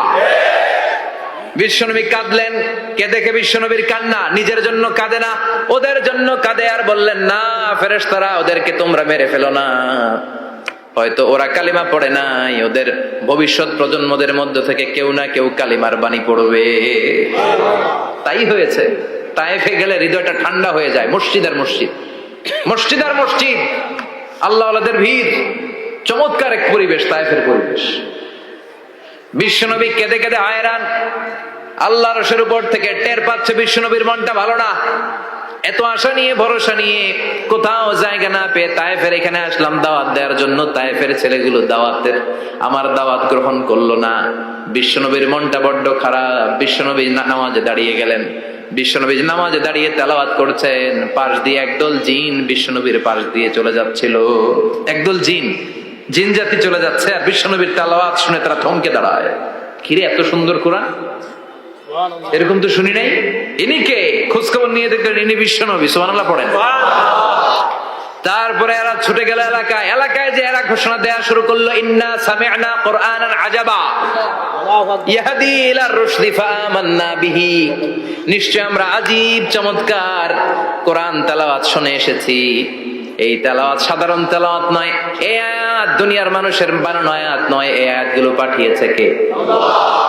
বিশ্বনবী কাঁদলেন। কে দেখে বিশ্বনবীর কান্না, নিজের জন্য কাঁদে না, ওদের জন্য কাঁদে। আর বললেন, না ফেরেশতারা ওদেরকে তোমরা মেরে ফেলো না, হয়তো ওরা কালিমা পড়ে নাই, ওদের ভবিষ্যৎ প্রজন্মদের মধ্য থেকে কেউ না কেউ কালিমার বাণী পড়বে। তাই হয়েছে। তায়েফে গেলে হৃদয়টা ঠান্ডা হয়ে যায়। মসজিদ আর মসজিদ, মসজিদ আর মসজিদ, আল্লাহ ওয়ালাদের ভিড়, চমৎকার এক পরিবেশ তায়েফের পরিবেশ। বিশ্বনবী কেঁদে কেঁদে হয়রান। আল্লাহ রসের উপর থেকে টের পাচ্ছে বিশ্বনবীর মনটা ভালো না। এত আশা নিয়ে ভরসা নিয়ে কোথাও জায়গা না পেয়ে তায়েফের এখানে আসলাম দাওয়াত দেওয়ার জন্য। তায়েফের ছেলেগুলো দাওয়াতের আমার দাওয়াত গ্রহণ করলো না। বিশ্বনবীর মনটা বড্ড খারাপ। বিশ্বনবী নামাজে দাঁড়িয়ে গেলেন। বিশ্বনবী নামাজে দাঁড়িয়ে তেলাওয়াত করছেন, পাশ দিয়ে একদল জিন বিশ্বনবীর পাশ দিয়ে চলে যাচ্ছিল। একদল জিন, জিন জাতি চলে যাচ্ছে, আর বিশ্বনবীর তেলাওয়াত শুনে তারা থমকে দাঁড়ায়। কিরে এত সুন্দর কোরআন, এরকম তো শুনি নাই। ইনি কে? খোঁজখবর নিয়ে দেখলেন ইনি বিশ্বনবী। সুবহানাল্লাহ পড়েন। তারপরে এরা ছুটে গেল এলাকায়। এলাকায় যে এরা ঘোষণা দেয়া শুরু করলো, ইন্না সামি'না কুরআনান আজাবা ইয়াহদি ইলার রুশদি ফাআমান্না বিহি। নিশ্চয় আমরা আজীব চমৎকার কোরআন তেলাওয়াত শুনে এসেছি। এই তেলাওয়াত সাধারণ তেলাওয়াত নয়, এই আয়াত দুনিয়ার মানুষের বানানো আয়াত নয়, এই আয়াতগুলো পাঠিয়েছে কে?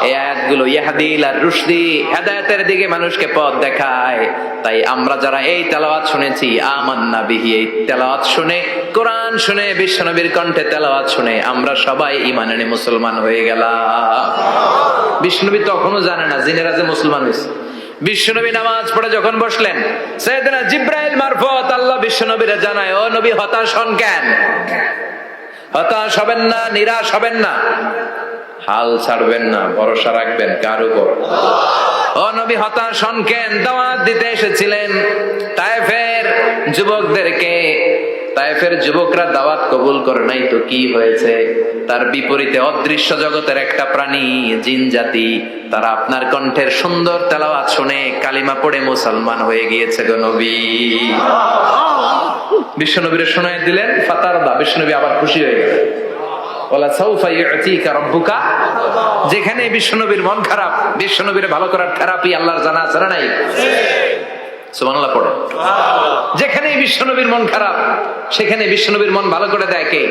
এই আয়াতগুলো ইয়াহদি ইলা রুশদি, হেদায়েতের দিকে মানুষকে পথ দেখায়। তাই আমরা যারা এই তেলাওয়াত শুনেছি, আমান্না বিহি, এই তেলাওয়াত শুনে, কোরআন শুনে, বিশ্বনবীর কণ্ঠে তেলাওয়াত শুনে আমরা সবাই ঈমান এনে মুসলমান হয়ে গেলাম। বিশ্বনবী তখনও জানে না জিনেরা যে মুসলমান হয়েছে। বিশ্বনবী নামাজ পড়ে যখন বসলেন, সাইয়েদনা জিবরাইল মারফত আল্লাহ বিশ্বনবীরে জানায়, ও নবী হতাশ হন কেন? হতাশ হবেন না, নিরাশ হবেন না, হাল ছাড়বেন না, ভরসা রাখবেন কার উপর? ও নবী হতাশ হন কেন? দাওয়াত দিতে এসেছিলেন তায়েফের যুবকদেরকে, তায়েফের যুবকরা দাওয়াত কবুল করে নাই তো কি হয়েছে? তার বিপরীতে অদৃশ্য জগতের একটা প্রাণী, জিন জাতি, তারা আপনার কণ্ঠের সুন্দর তেলাওয়াত শুনে কালিমা পড়ে মুসলমান হয়ে গিয়েছে গো নবী। বিশ্বনবীরে শোনায় দিলেন, ফাতারদা, বিশ্বনবী আবার খুশি হয়ে গেলেন। ওয়ালা সাউফা ইউতিকা রাব্বুকা, যেখানে বিশ্বনবীর মন খারাপ, বিশ্বনবীরে ভালো করার থেরাপি আল্লাহর জানা আছে না নাই? সুবহানাল্লাহ পড়ে। যেখানে বিশ্বনবীর মন খারাপ, সেখানে বিশ্বনবীর মন ভালো করে দেয় কে?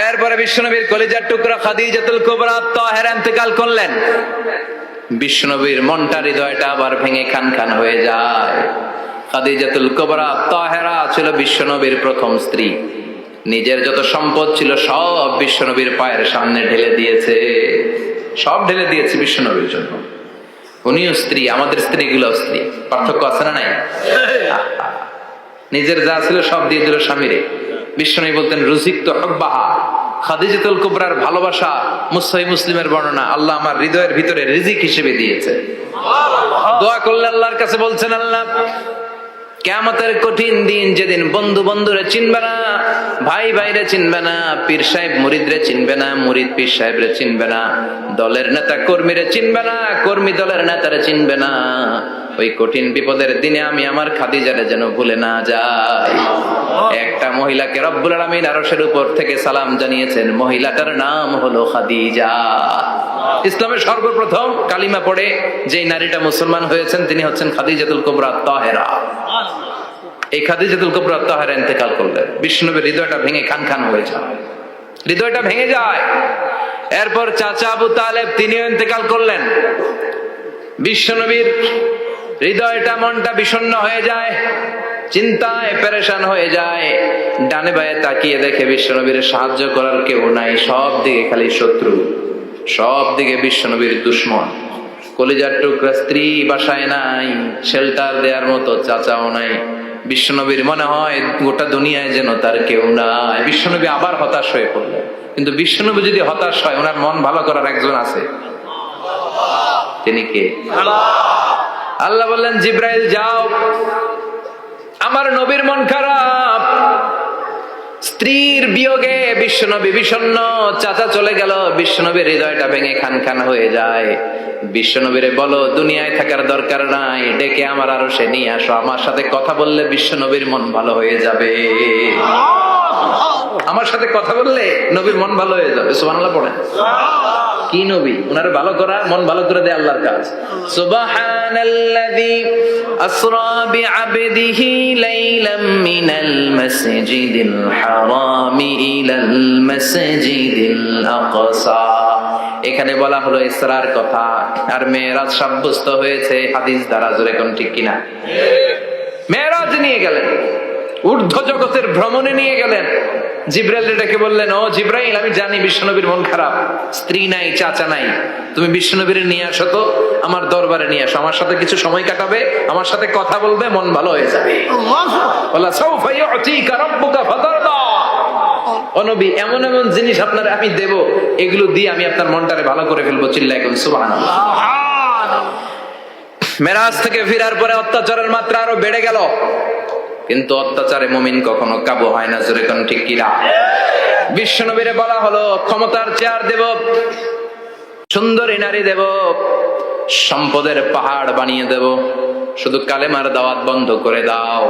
এরপরে বিশ্বনবীর কলিজার টুকরা খাদিজাতুল কুবরা তাহেরা ইন্তেকাল করলেন। বিশ্বনবীর মনটা, হৃদয়টা আবার ভেঙে খান খান হয়ে যায়। খাদিজাতুল কুবরা তাহেরা ছিল বিশ্বনবীর প্রথম স্ত্রী। নিজের যত সম্পদ ছিল সব বিশ্বনবীর পায়ের সামনে ঢেলে দিয়েছে, সব ঢেলে দিয়েছে বিশ্বনবীর জন্য। উনিও স্ত্রী, আমাদের স্ত্রীগুলো স্ত্রী, পার্থক্য আছে না নাই? নিজের যা ছিল সব দিয়ে দিল স্বামীরে। বিশ্বনবী বলতেন রুজিকতু হুব্বাহা, খাদিজাতুল কুবরার ভালোবাসা সহিহ মুসলিমের বর্ণনা, আল্লাহ আমার হৃদয়ের ভিতরে রিজিক হিসেবে দিয়েছে। দোয়া করলে আল্লাহর কাছে বলছেন, আল্লাহ কিয়ামতের কঠিন দিন, যেদিন বন্ধু বন্ধুরে চিনবে না, ভাই ভাইরে চিনবে না, পীর সাহেব মুরিদরে চিনবে না, মুরিদ পীর সাহেবরে চিনবে না, দলের নেতা কর্মীরে চিনবে না, কর্মী দলের নেতারে চিনবে না, ওই কঠিন বিপদের দিনে আমি আমার খাদিজারে যেন ভুলে না যাই। একটা মহিলাকে রব্বুল আলামিন আরশের উপর থেকে সালাম জানিয়েছেন, মহিলাটার নাম হলো খাদিজা। ইসলামের সর্বপ্রথম কালিমা পড়ে যেই নারীটা মুসলমান হয়েছেন তিনি হচ্ছেন খাদিজাতুল কুবরা তাহেরা। এই খাদিজাতুল কুবরা তাহেরা ইন্তেকাল করলেন। বিশ্বনবীর হৃদয়টা ভেঙে খান খান হয়ে যায়, হৃদয়টা ভেঙে যায়। এরপর চাচা আবু তালেব তিনিও ইন্তেকাল করলেন। বিশ্বনবীর হৃদয়টা, মনটা বিষণ্ণ হয়ে যায়, চিন্তায় পেরেশান হয়ে যায়। ডানে বায়ে তাকিয়ে দেখে বিশ্বনবীর সাহায্য করার কেউ নাই, সব দিকে খালি শত্রু, সব দিকে বিশ্বনবীর দুশ্মন। কলিজার টুকরা স্ত্রী বাসায় নাই, শেল্টার দেওয়ার মতো চাচাও নাই। বিশ্বনবীর মনে হয় গোটা দুনিয়ায় যেন তার কেউ নাই। বিশ্বনবী আবার হতাশ হয়ে পড়লেন। কিন্তু বিশ্বনবী যদি হতাশ হয়, ওনার মন ভালো করার একজন আছে, তিনি কে? আল্লাহ বললেন, জিব্রাইল যাও, আমার নবীর মন খারাপ, স্ত্রীর বিয়োগে বিশ্বনবী বিষণ্ণ, চাচা চলে গেল, বিশ্বনবীর হৃদয়টা ভেঙে খান খান হয়ে যায়। বিশ্বনবীরে বলো দুনিয়ায় থাকার দরকার নাই, ডেকে আমার আরশে নিয়ে আসো, আমার সাথে কথা বললে বিশ্বনবীর মন ভালো হয়ে যাবে। আমার সাথে কথা বললে নবীর মন ভালো হয়ে যাবে। সুবহানাল্লাহ পড়েন। কি নবী? উনার ভালো করা, মন ভালো করে দেয় আল্লাহর কাজ। সুবহানাল্লাযী আসরা বিআবদিহি লাইলাম মিনাল মাসজিদিল হারামি ইলাল মাসজিদিল আকসা। এখানে বলা হলো ইসরার কথা, আর মেরাজ সাব্যস্ত হয়েছে হাদিস দ্বারা। জোরে কোন ঠিক কিনা? মেরাজ নিয়ে গেলেন, ঊর্ধ্ব জগতের ভ্রমণে নিয়ে গেলেন। জিব্রাইল ডেকে বললেন, ও জিব্রাইল, আমি জানি বিশ্বনবীর মন খারাপ, স্ত্রী নাই, চাচা নাই, তুমি বিশ্বনবীর নিয়ে আসো তো, আমার দরবারে নিয়ে আসো, আমার সাথে কিছু সময় কাটাবে, আমার সাথে কথা বলবে, মন ভালো হয়ে যাবে। ওয়ালা সাউফা ইউতিকা রাব্বুকা ফাতারদা। ও নবী, এমন এমন জিনিস আপনার আমি দেব, এগুলো দিয়ে আমি আপনার মনটারে ভালো করে ফেলবো। চিল্লায় কোন সুবহানাল্লাহ। মেরাজ থেকে ফেরার পরে অত্যাচারের মাত্রা আরো বেড়ে গেল, কিন্তু অত্যাচারে মুমিন কখনো কাবু হয় না। জোরে কোন ঠিক কিনা? বিশ্বনবীরে বলা হলো, ক্ষমতার চেয়ার দেব, সুন্দরী নারী দেব, সম্পদের পাহাড় বানিয়ে দেব, শুধু কালেমার দাওয়াত বন্ধ করে দাও।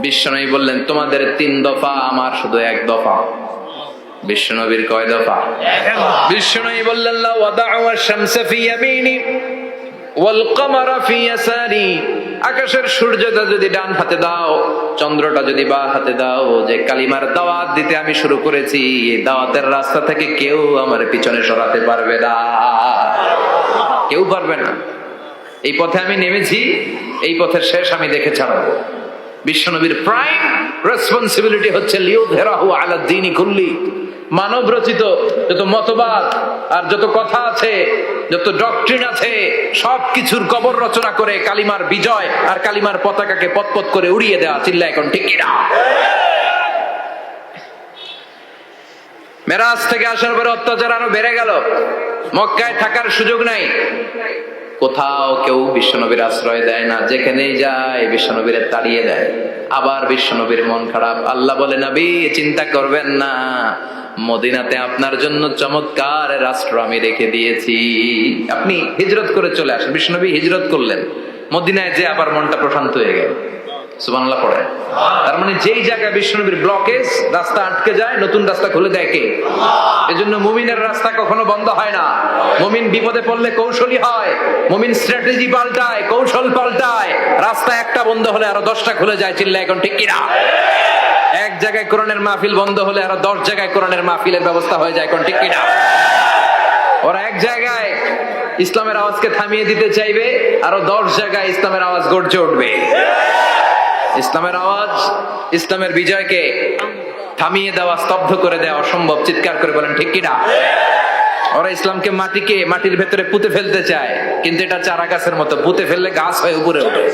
বিশ্বনবী বললেন, তোমাদের 3 দফা, আমার শুধু 1 দফা। বিশ্বনবীর কয় দফা? বিশ্বনবী বললেন, লা ওয়াদা'u আশ-শামসা ফি ইয়ামিনি ওয়াল কমারা ফি ইয়াসারি আকাশের সূর্যটা যদি ডান হাতে দাও, চন্দ্রটা যদি বাঁ হাতে দাও, যে কালিমার দাওয়াত দিতে আমি শুরু করেছি, এই দাওয়াতের রাস্তা থেকে কেউ আমার পিছনে সরাতে পারবে না, কেউ পারবে না। এই পথে আমি নেমেছি, এই পথের শেষ আমি দেখে ছাড়বো। বিশ্বনবীর প্রাইম রেসপন্সিবিলিটি হচ্ছে লিউযহিরাহু আলা দ্বীনি কুল্লি। মানব রচিত যত মতবাদ আর যত কথা আছে, যত ডক্ট্রিন আছে, সবকিছুর কবর রচনা করে কালিমার বিজয় আর কালিমার পতাকাকে পতপত করে উড়িয়ে দেওয়া। চিল্লা এখন ঠিক কিনা? মেরাজ থেকে আসার পরে অত্যাচার আরো বেড়ে গেল, মক্কায় থাকার সুযোগ নাই, কোথাও কেউ বিশ্বনবীর আশ্রয় দেয় না, যেখানেই যায় বিশ্বনবীর তাড়িয়ে দেয়। আবার বিশ্বনবীর মন খারাপ। আল্লাহ বলে, নবী চিন্তা করবেন না, মদিনাতে আপনার জন্য চমৎকার রাষ্ট্র আমি রেখে দিয়েছি, আপনি হিজরত করে চলে আসেন। বিশ্বনবী হিজরত করলেন, মদিনায় যে আবার মনটা প্রশান্ত হয়ে গেল। সুবহানাল্লাহ পড়ে। তার মানে যেই জায়গায় বিশ্বনবীর ব্লকেজ, রাস্তা আটকে যায়, নতুন রাস্তা খুলে দেয় কে? এজন্য মুমিনের রাস্তা কখনো বন্ধ হয় না। মুমিন বিপদে পড়লে কৌশলী হয়, মুমিন স্ট্র্যাটেজি পাল্টায়, কৌশল পাল্টায়। রাস্তা একটা বন্ধ হলে আরো 10টা খুলে যায়। চিল্লা এখন ঠিক কিনা? এক জায়গায় কোরআনের মাহফিল বন্ধ হলে আরো 10 জায়গায় কোরআনের মাহফিলের ব্যবস্থা হয়ে যায়। এখন ঠিক কিনা? ওরা এক জায়গায় ইসলামের আওয়াজকে থামিয়ে দিতে চাইবে, আরো 10 জায়গায় ইসলামের আওয়াজ গর্জে উঠবে। ইসলামের আওয়াজ, ইসলামের বিজয়কে থামিয়ে দেওয়া, স্তব্ধ করে দেওয়া অসম্ভব। চিৎকার করে বলেন ঠিক কিনা? ওরা ইসলামকে মাটির ভেতরে পুঁতে ফেলতে চায়, কিন্তু এটা চারা গাছের মতো, পুঁতে ফেললে গাছ হয়ে উপরে ওঠে,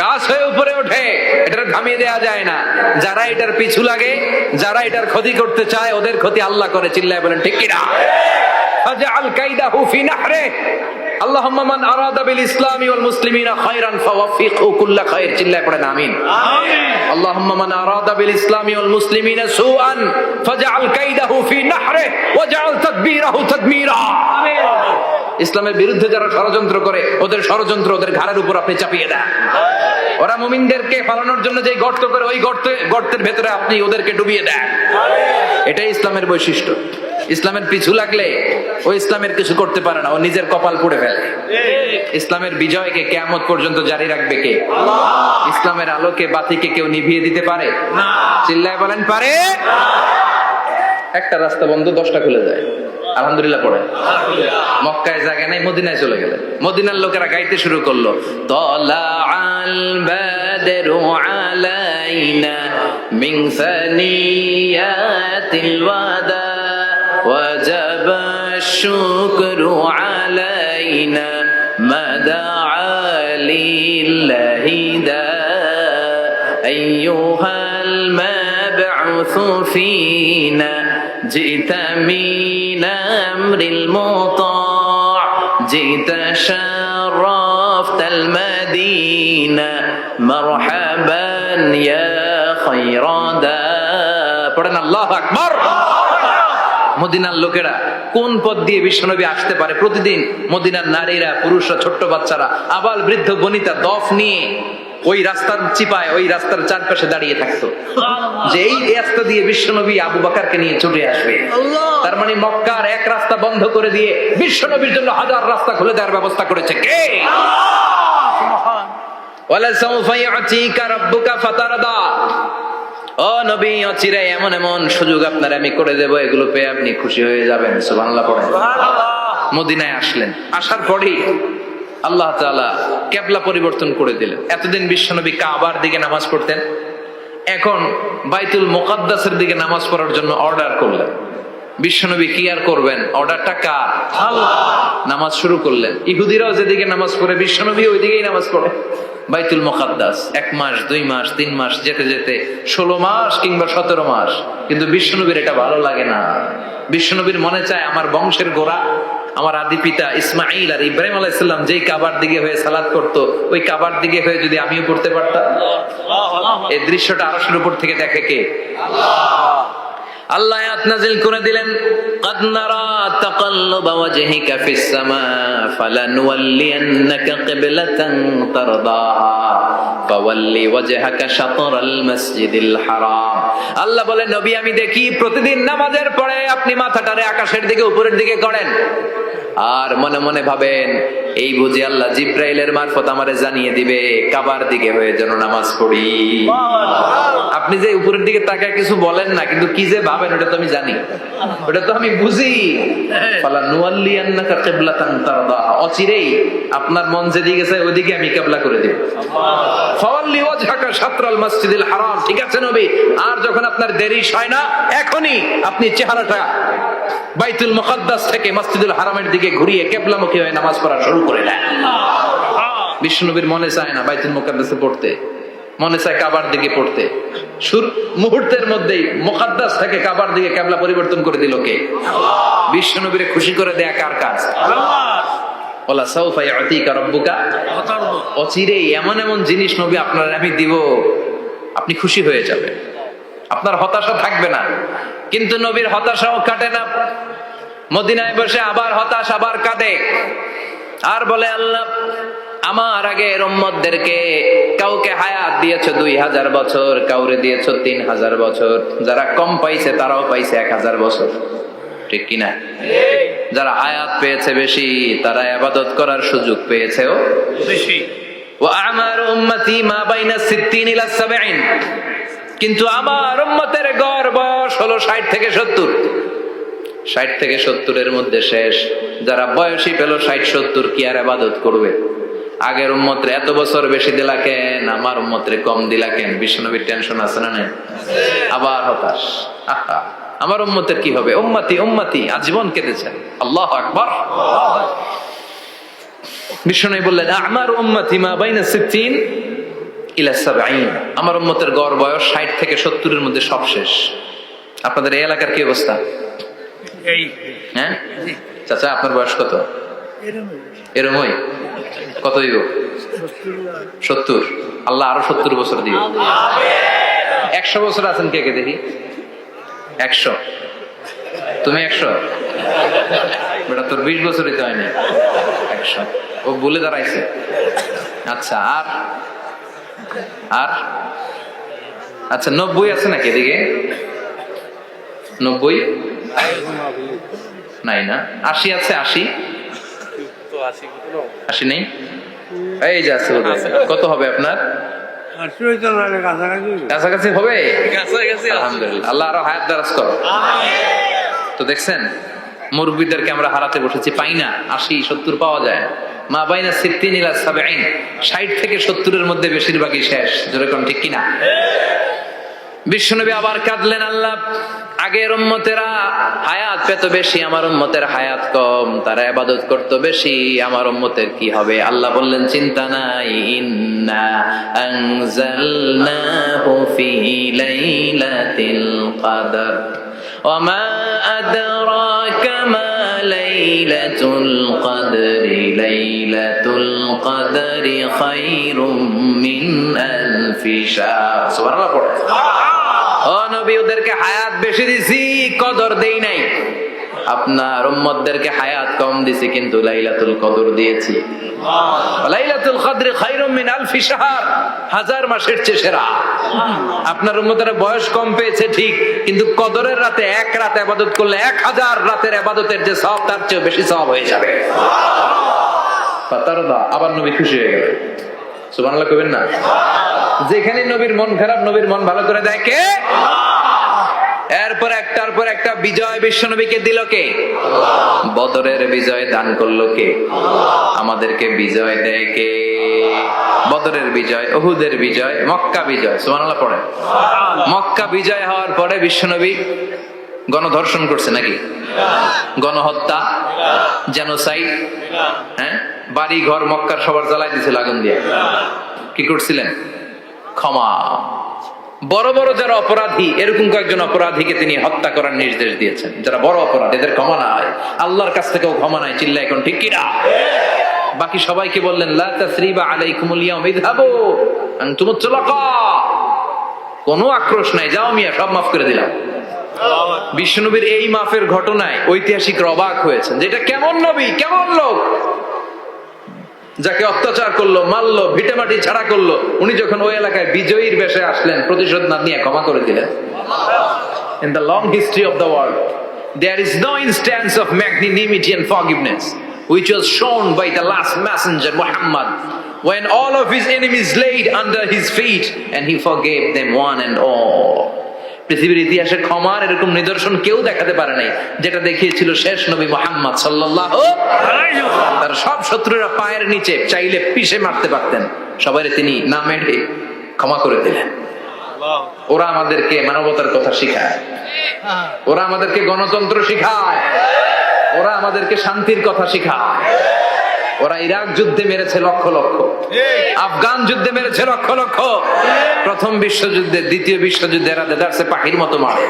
গাছ হয়ে উপরে ওঠে, এটা থামিয়ে দেওয়া যায় না। যারা এটার পিছু লাগে, যারা এটার ক্ষতি করতে চায়, ওদের ক্ষতি আল্লাহ করে। চিল্লায় বলেন ঠিক কিনা? ফাজআল কাইদাহু ফি নাহরিহি আল্লাহুম্মা মান আরাদা বিল ইসলামি ওয়াল মুসলিমিনা খায়রান ফাওয়াফিকহু কুল্লা খায়র। চিল্লায় পড়েন আমিন। আল্লাহুম্মা মান আরাদা বিল ইসলামি ওয়াল মুসলিমিনা সুআন ফাজআল কাইদাহু ফি নাহরিহি ওয়াজআল তাদবীরাহু তাদমীরা। আমিন। ইসলামের বিরুদ্ধে যারা ষড়যন্ত্র করে, ওদের ষড়যন্ত্র ওদের ঘাড়ের উপর আপনি চাপিয়ে দেন। ওরা মুমিনদেরকে ফালানোর জন্য যে গর্ত করে, ওই গর্তের ভেতরে আপনি ওদেরকে ডুবিয়ে দেন। এটাই ইসলামের বৈশিষ্ট্য। ইসলামের পিছু লাগলে ও ইসলামের কিছু করতে পারে না, ও নিজের কপাল পুড়ে ফেলে। ইসলামের বিজয়কে কিয়ামত পর্যন্ত জারি রাখবে কে? আল্লাহ। ইসলামের আলোকে বাতিকে কেউ নিভিয়ে দিতে পারে না? চিল্লায় বলেন পারে? একটা রাস্তা বন্ধ, 10টা খুলে যায়। আলহামদুলিল্লাহ পড়ে। মক্কায় জায়গা নাই, মদিনায় চলে গেলেন। মদিনার লোকেরা গাইতে শুরু করলো, তলা আল বাদরু আলাইনা মিন সানিয়াতিল ওয়াদা ওয়াজাবা শুকরু আলাইনা মাদা লিল্লাহি দা আইয়ুহাল মাবউসু ফিনা جئت من أمر المطاع جئت شرفت المدينة مرحبا يا خير دا পড়েন আল্লাহু আকবার। মদিনার লোকেরা কোন পথ দিয়ে বিশ্বনবী আসতে পারে? প্রতিদিন মদিনার নারীরা, পুরুষরা, ছোট্ট বাচ্চারা, আবাল বৃদ্ধ বনিতা দফ নিয়ে ওই রাস্তার চিপায়, ওই রাস্তার চারপাশে দাঁড়িয়ে থাকতো, যে এই রাস্তা দিয়ে বিশ্বনবী আবু বকরকে নিয়ে ছুটে আসবে। তার মানে মক্কার এক রাস্তা বন্ধ করে দিয়ে বিশ্বনবীর জন্য হাজার রাস্তা খুলে দেওয়ার ব্যবস্থা করেছে কে? ওয়ালা সাউফা ইউতিকা রাব্বুকা ফাতারদা। ও নবী, অচিরে এমন এমন সুযোগ আপনার আমি করে দেব, এগুলো পেয়ে আপনি খুশি হয়ে যাবেন। সুবহানাল্লাহ পড়েন। মদিনায় আসলেন, আসার পরেই আল্লাহ তাআলা কিবলা পরিবর্তন করে দিলেন। এতদিন বিশ্বনবী কাবার দিকে নামাজ পড়তেন, এখন বাইতুল মুকাদ্দাসের দিকে নামাজ পড়ার জন্য অর্ডার করলেন। বিশ্বনবী কি আর করবেন, অর্ডারটা কার? আল্লাহ। নামাজ শুরু করলেন। ইহুদিরাও যেদিকে নামাজ পড়ে, বিশ্বনবী ওই দিকেই নামাজ পড়ে। বাইতুল মুকাদ্দাস 1 মাস 2 মাস 3 মাস যেতে যেতে 16 মাস কিংবা 17 মাস, কিন্তু বিশ্বনবীর এটা ভালো লাগে না। বিশ্বনবীর মনে চায় আমার বংশের গোড়া, আমার আদি পিতা ইসমাইল আর ইব্রাহিম আলাইহিস সালাম যেই কাবার দিকে হয়ে সালাত করতো, ওই কাবার দিকে হয়ে যদি আমিও পড়তে পারতাম। এই দৃশ্যটা আরশের উপর থেকে দেখে কে? আল্লাহ। আল্লাহ আয়াত নাযিল করে দিলেন, قد نرى تقلب وجهك في السماء فلنولينك قبلة ترضاها فولي وجهك شطر المسجد الحرام। আল্লাহ বলেন, নবী আমি দেখি প্রতিদিন নামাজের পরে আপনি মাথাটারে আকাশের দিকে, উপরের দিকে করেন, আর মনে মনে ভাবেন এই বুঝি আল্লাহ জিব্রাইলের মারফত আমারে জানিয়ে দিবে কাবার দিকে হয়ে যেন নামাজ পড়ি। আপনি যে উপরের দিকে তাকায় কিছু বলেন না, কিন্তু কি যে ভাবেন ওটা তো আমি জানি, ওটা তো আমি বুঝি। ফালা নুওয়াল্লিয়ান্নাকা কিবলাতান তারদাহা, অচিরেই আপনার মন যেদিকে চায় ওইদিকে আমি কিবলা করে দেব। ফাওয়াল্লি ওয়াজহাকা শাতরাল মাসজিদিল হারাম, ঠিক আছে নবী? আর যখন আপনার দেরি হয় না, এখনই আপনি চেহারাটা বাইতুল মুকাদ্দাস থেকে মসজিদুল হারামের দিকে ঘুরিয়ে কিবলামুখী হয়ে নামাজ পড়া শুরু করে দেন। বিশ্বনবীর মনে চায় না বাইতুল মুকাদ্দাসে পড়তে, মনে চায় কাবার দিকে পড়তে। মুহূর্তের মধ্যেই মুকাদ্দাস থেকে কাবার দিকে কিবলা পরিবর্তন করে দিল কে? বিশ্বনবীরে খুশি করে দেয়া কার কাজ? ওয়ালা সাউফা ইয়াতিকা রাব্বুকা, অচিরেই এমন এমন জিনিস নবী আপনার আমি দিব, আপনি খুশি হয়ে যাবেন, আপনার হতাশা থাকবে না। কিন্তু নবীর হতাশাও কাটে না, মদিনায় বসে আবার হতাশ, আবার কাঁদে, আর বলে আল্লাহ আমার আগের উম্মতদেরকে কাউকে হায়াত দিয়েছো 2000 বছর, কাউরে দিয়েছো 3000 বছর, যারা কম পাইছে তারাও পাইছে 1000 বছর, ঠিক কিনা? যারা হায়াত পেয়েছে বেশি তারা ইবাদত করার সুযোগ পেয়েছেও বেশি। ওয়া আমারু উম্মতি মা বাইনা 60 ইলা 70, কিন্তু আমার উম্মতের গড় বয়স হলো 60 থেকে 70। 60 থেকে 70 এর মধ্যে শেষ। যারা বয়সী পেল 60-70 কি আর ইবাদত করবে? আগের উম্মতরে এত বছর বেশি দিলা কেন, আমার উম্মতরে কম দিলা কেন? বিশ্বনবীর টেনশন আছে না নাই? আবার হতাশ, আহা আমার উম্মতের কি হবে? উম্মতি উম্মতি আজীবন কেঁদেছেন। আল্লাহু আকবার। বিশ্বনবী বললেন আমার উম্মতি মা বাইনা 60 ইলা 70, আমার উম্মতের গড় বয়স 60 থেকে 70 এর মধ্যে সব শেষ। আপনাদের এই এলাকার কি অবস্থা? হ্যাঁ চাচা, আপনার বয়স কত? এরমই কত দিব? 70। আল্লাহ আরো 70 বছর দিবে। 100 বছর আছেন কে কে দেখি? 100। তুমি 100? বেটা তোর 20 বছরই তো হয়নি। 100 ও বলে দাঁড়াইছে। আচ্ছা, আর আর আচ্ছা 90 আছে নাকি এদিকে? 90 নাই না? 80 আছে? 80 নেই? এই যে আছে। কত হবে আপনার? কাছাকাছি হবে? আলহামদুলিল্লাহ, আল্লাহ আরো হায়াত দারাজ করো। তো দেখছেন মুরব্বীদেরকে আমরা হারাতে বসেছি, পাই না। 80-70 পাওয়া যায়। মা বাইনা 60 ইলা 70, 60 থেকে 70 এর মধ্যে বেশিরভাগই শেষ। যেরকম ঠিক কিনা? বিশ্বনবী আবার কাঁদলেন, আল্লাহ আগের উম্মতেরা হায়াত পেত বেশি, আমার উম্মতের হায়াত কম, তারা ইবাদত করত বেশি, আমার উম্মতের কি হবে? আল্লাহ বললেন চিন্তা নাই, ইন্না আনজালনাহু ফি লাইলাতিল কদর ওয়া মা আদরাকা মা লাইলাতুল কদরি লাইলাতুল কদরি খায়রুম মিন আলফি শাহর। সুবহানাল্লাহ পড়ে। ও নবী, ওদেরকে হায়াত বেশি দিছি, কদর দেই নাই। আপনার উম্মতদেরকে হায়াত কম দিছি, কিন্তু লাইলাতুল কদর দিয়েছি। লাইলাতুল কদর খায়রুম মিন আলফি শাহর, 1000 মাসের চেয়ে সেরা। আপনার উম্মতের বয়স কম পেয়েছে ঠিক, কিন্তু কদরের রাতে এক রাত ইবাদত করলে 1000 রাতের ইবাদতের যে সওয়াব তার চেয়ে বেশি সওয়াব হয়ে যাবে। ফাতারদা, আবার নবী খুশি হয়ে গেলেন। সুবহানাল্লাহ কইবেন না? যেখানে নবীর মন খারাপ, নবীর মন ভালো করে দেয় কে? এরপর একটার পর একটা বিজয় বিশ্বনবীকে দিল কে? বদরের বিজয় দান করলো কে? আমাদেরকে বিজয় দেয় কে? বদরের বিজয়, উহুদের বিজয়, মক্কা বিজয়। সুবহানাল্লাহ পড়ে। মক্কা বিজয় হওয়ার পরে বিশ্বনবী গণধর্ষণ করছে নাকি? গণহত্যা, জেনোসাইড, হ্যাঁ, বাড়ি ঘর মক্কার সবার জ্বালাই দিয়েছিল আগুন দিয়ে। কি করছিলেন? ক্ষমা। বড় বড় যারা অপরাধী, এরকম কয়েকজন অপরাধীকে তিনি হত্যা করার নির্দেশ দিয়েছেন। যারা বড় অপরাধ, এদের ক্ষমা নাই, আল্লাহর কাছ থেকেও ক্ষমা নাই। চিল্লা এখন ঠিক কিনা? বাকি সবাইকে বললেন লা তাসরিবা আলাইকুমুল ইয়াউম ইযহাবু আনতুমুত তুলাকা, কোনো আক্রোশ নাই, যাও মিয়া, সব মাফ করে দিলাম। বিশ্বনবীর এই মাফের ঘটনায় ঐতিহাসিকরা অবাক হয়েছেন, যেটা কেমন নবী, কেমন লোক, যাকে অত্যাচার করলো, মারলো, ভিটেমাটি ছাড়া করলো, উনি যখন ওই এলাকায় বিজয়ীর বেশে আসলেন, প্রতিশোধ না নিয়ে ক্ষমা করে দিলেন। In the long history of the world, there is no instance of magnanimity and forgiveness. which was shown by the last messenger Muhammad, when all of his enemies laid under his feet and he forgave them one and all. পৃথিবীর ইতিহাসে ক্ষমার এরকম নিদর্শন কেউ দেখাতে পারে নাই যেটা দেখিয়েছিল শেষ নবী মুহাম্মদ সাল্লাল্লাহু আলাইহি ওয়াসাল্লাম। তার সব শত্রুরা পায়ের নিচে চাইলে পিষে মারতে পারতেন, সবাইরে তিনি না মেরে ক্ষমা করে দিলেন। ওরা আমাদেরকে মানবতার কথা শিখায়, ওরা আমাদেরকে গণতন্ত্র শিখায়, ওরা আমাদেরকে শান্তির কথা শিখায়। ওরা ইরাক যুদ্ধে মেরেছে লক্ষ লক্ষ, আফগান যুদ্ধে মেরেছে লক্ষ লক্ষ, প্রথম বিশ্বযুদ্ধে, দ্বিতীয় বিশ্বযুদ্ধে এরা দেদারসে পাখির মতো মারে,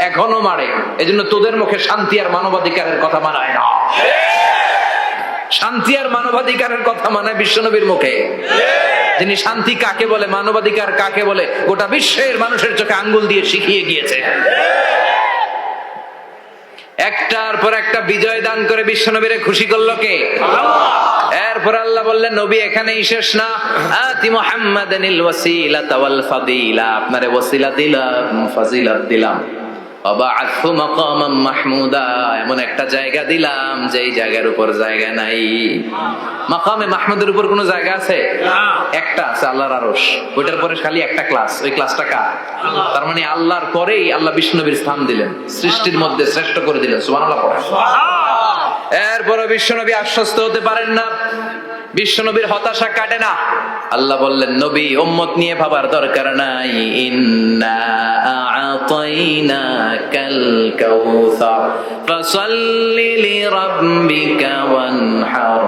এখনো মারে। এজন্য তোদের মুখে শান্তি আর মানবাধিকারের কথা মানায় না। শান্তি আর মানবাধিকারের কথা মানায় বিশ্বনবীর মুখে। যিনি শান্তি কাকে বলে, মানবাধিকার কাকে বলে, গোটা বিশ্বের মানুষের চোখে আঙ্গুল দিয়ে শিখিয়ে গিয়েছে। একটার পর একটা বিজয় দান করে বিশ্বনবীরে খুশি করলো কে? এরপর আল্লাহ বললেন, নবী এখানেই শেষ না, আতি মুহাম্মাদানিল ওয়াসিলাতা ওয়াল ফাদিলা, আপনারে ওয়াসিলা দিলাম, ফাজিলাত দিলাম, ওয়াবা'আথহু মাকামান মাহমুদা, এমন একটা জায়গা দিলাম যেই জায়গার উপর জায়গা নাই। মাকামে মাহমুদের উপর কোন জায়গা আছে? একটা আছে, আল্লাহর আরশ। ওইটার পরে খালি একটা ক্লাস, ওই ক্লাসটা কার? তার মানে আল্লাহর পরেই আল্লাহ বিশ্বনবীর স্থান দিলেন, সৃষ্টির মধ্যে শ্রেষ্ঠ করে দিলেন। সুবহানাল্লাহ পড়েন। এরপরে বিশ্বনবী আশ্বস্ত হতে পারেন না, বিশ্বনবীর হতাশা কাটে না। আল্লাহ বললেন, নবী উম্মত নিয়ে ভাবার দরকার নাই, ইন্না আ'তাইনাকাল কাউসার ফাসাল্লি লিরাব্বিকা ওয়ানহার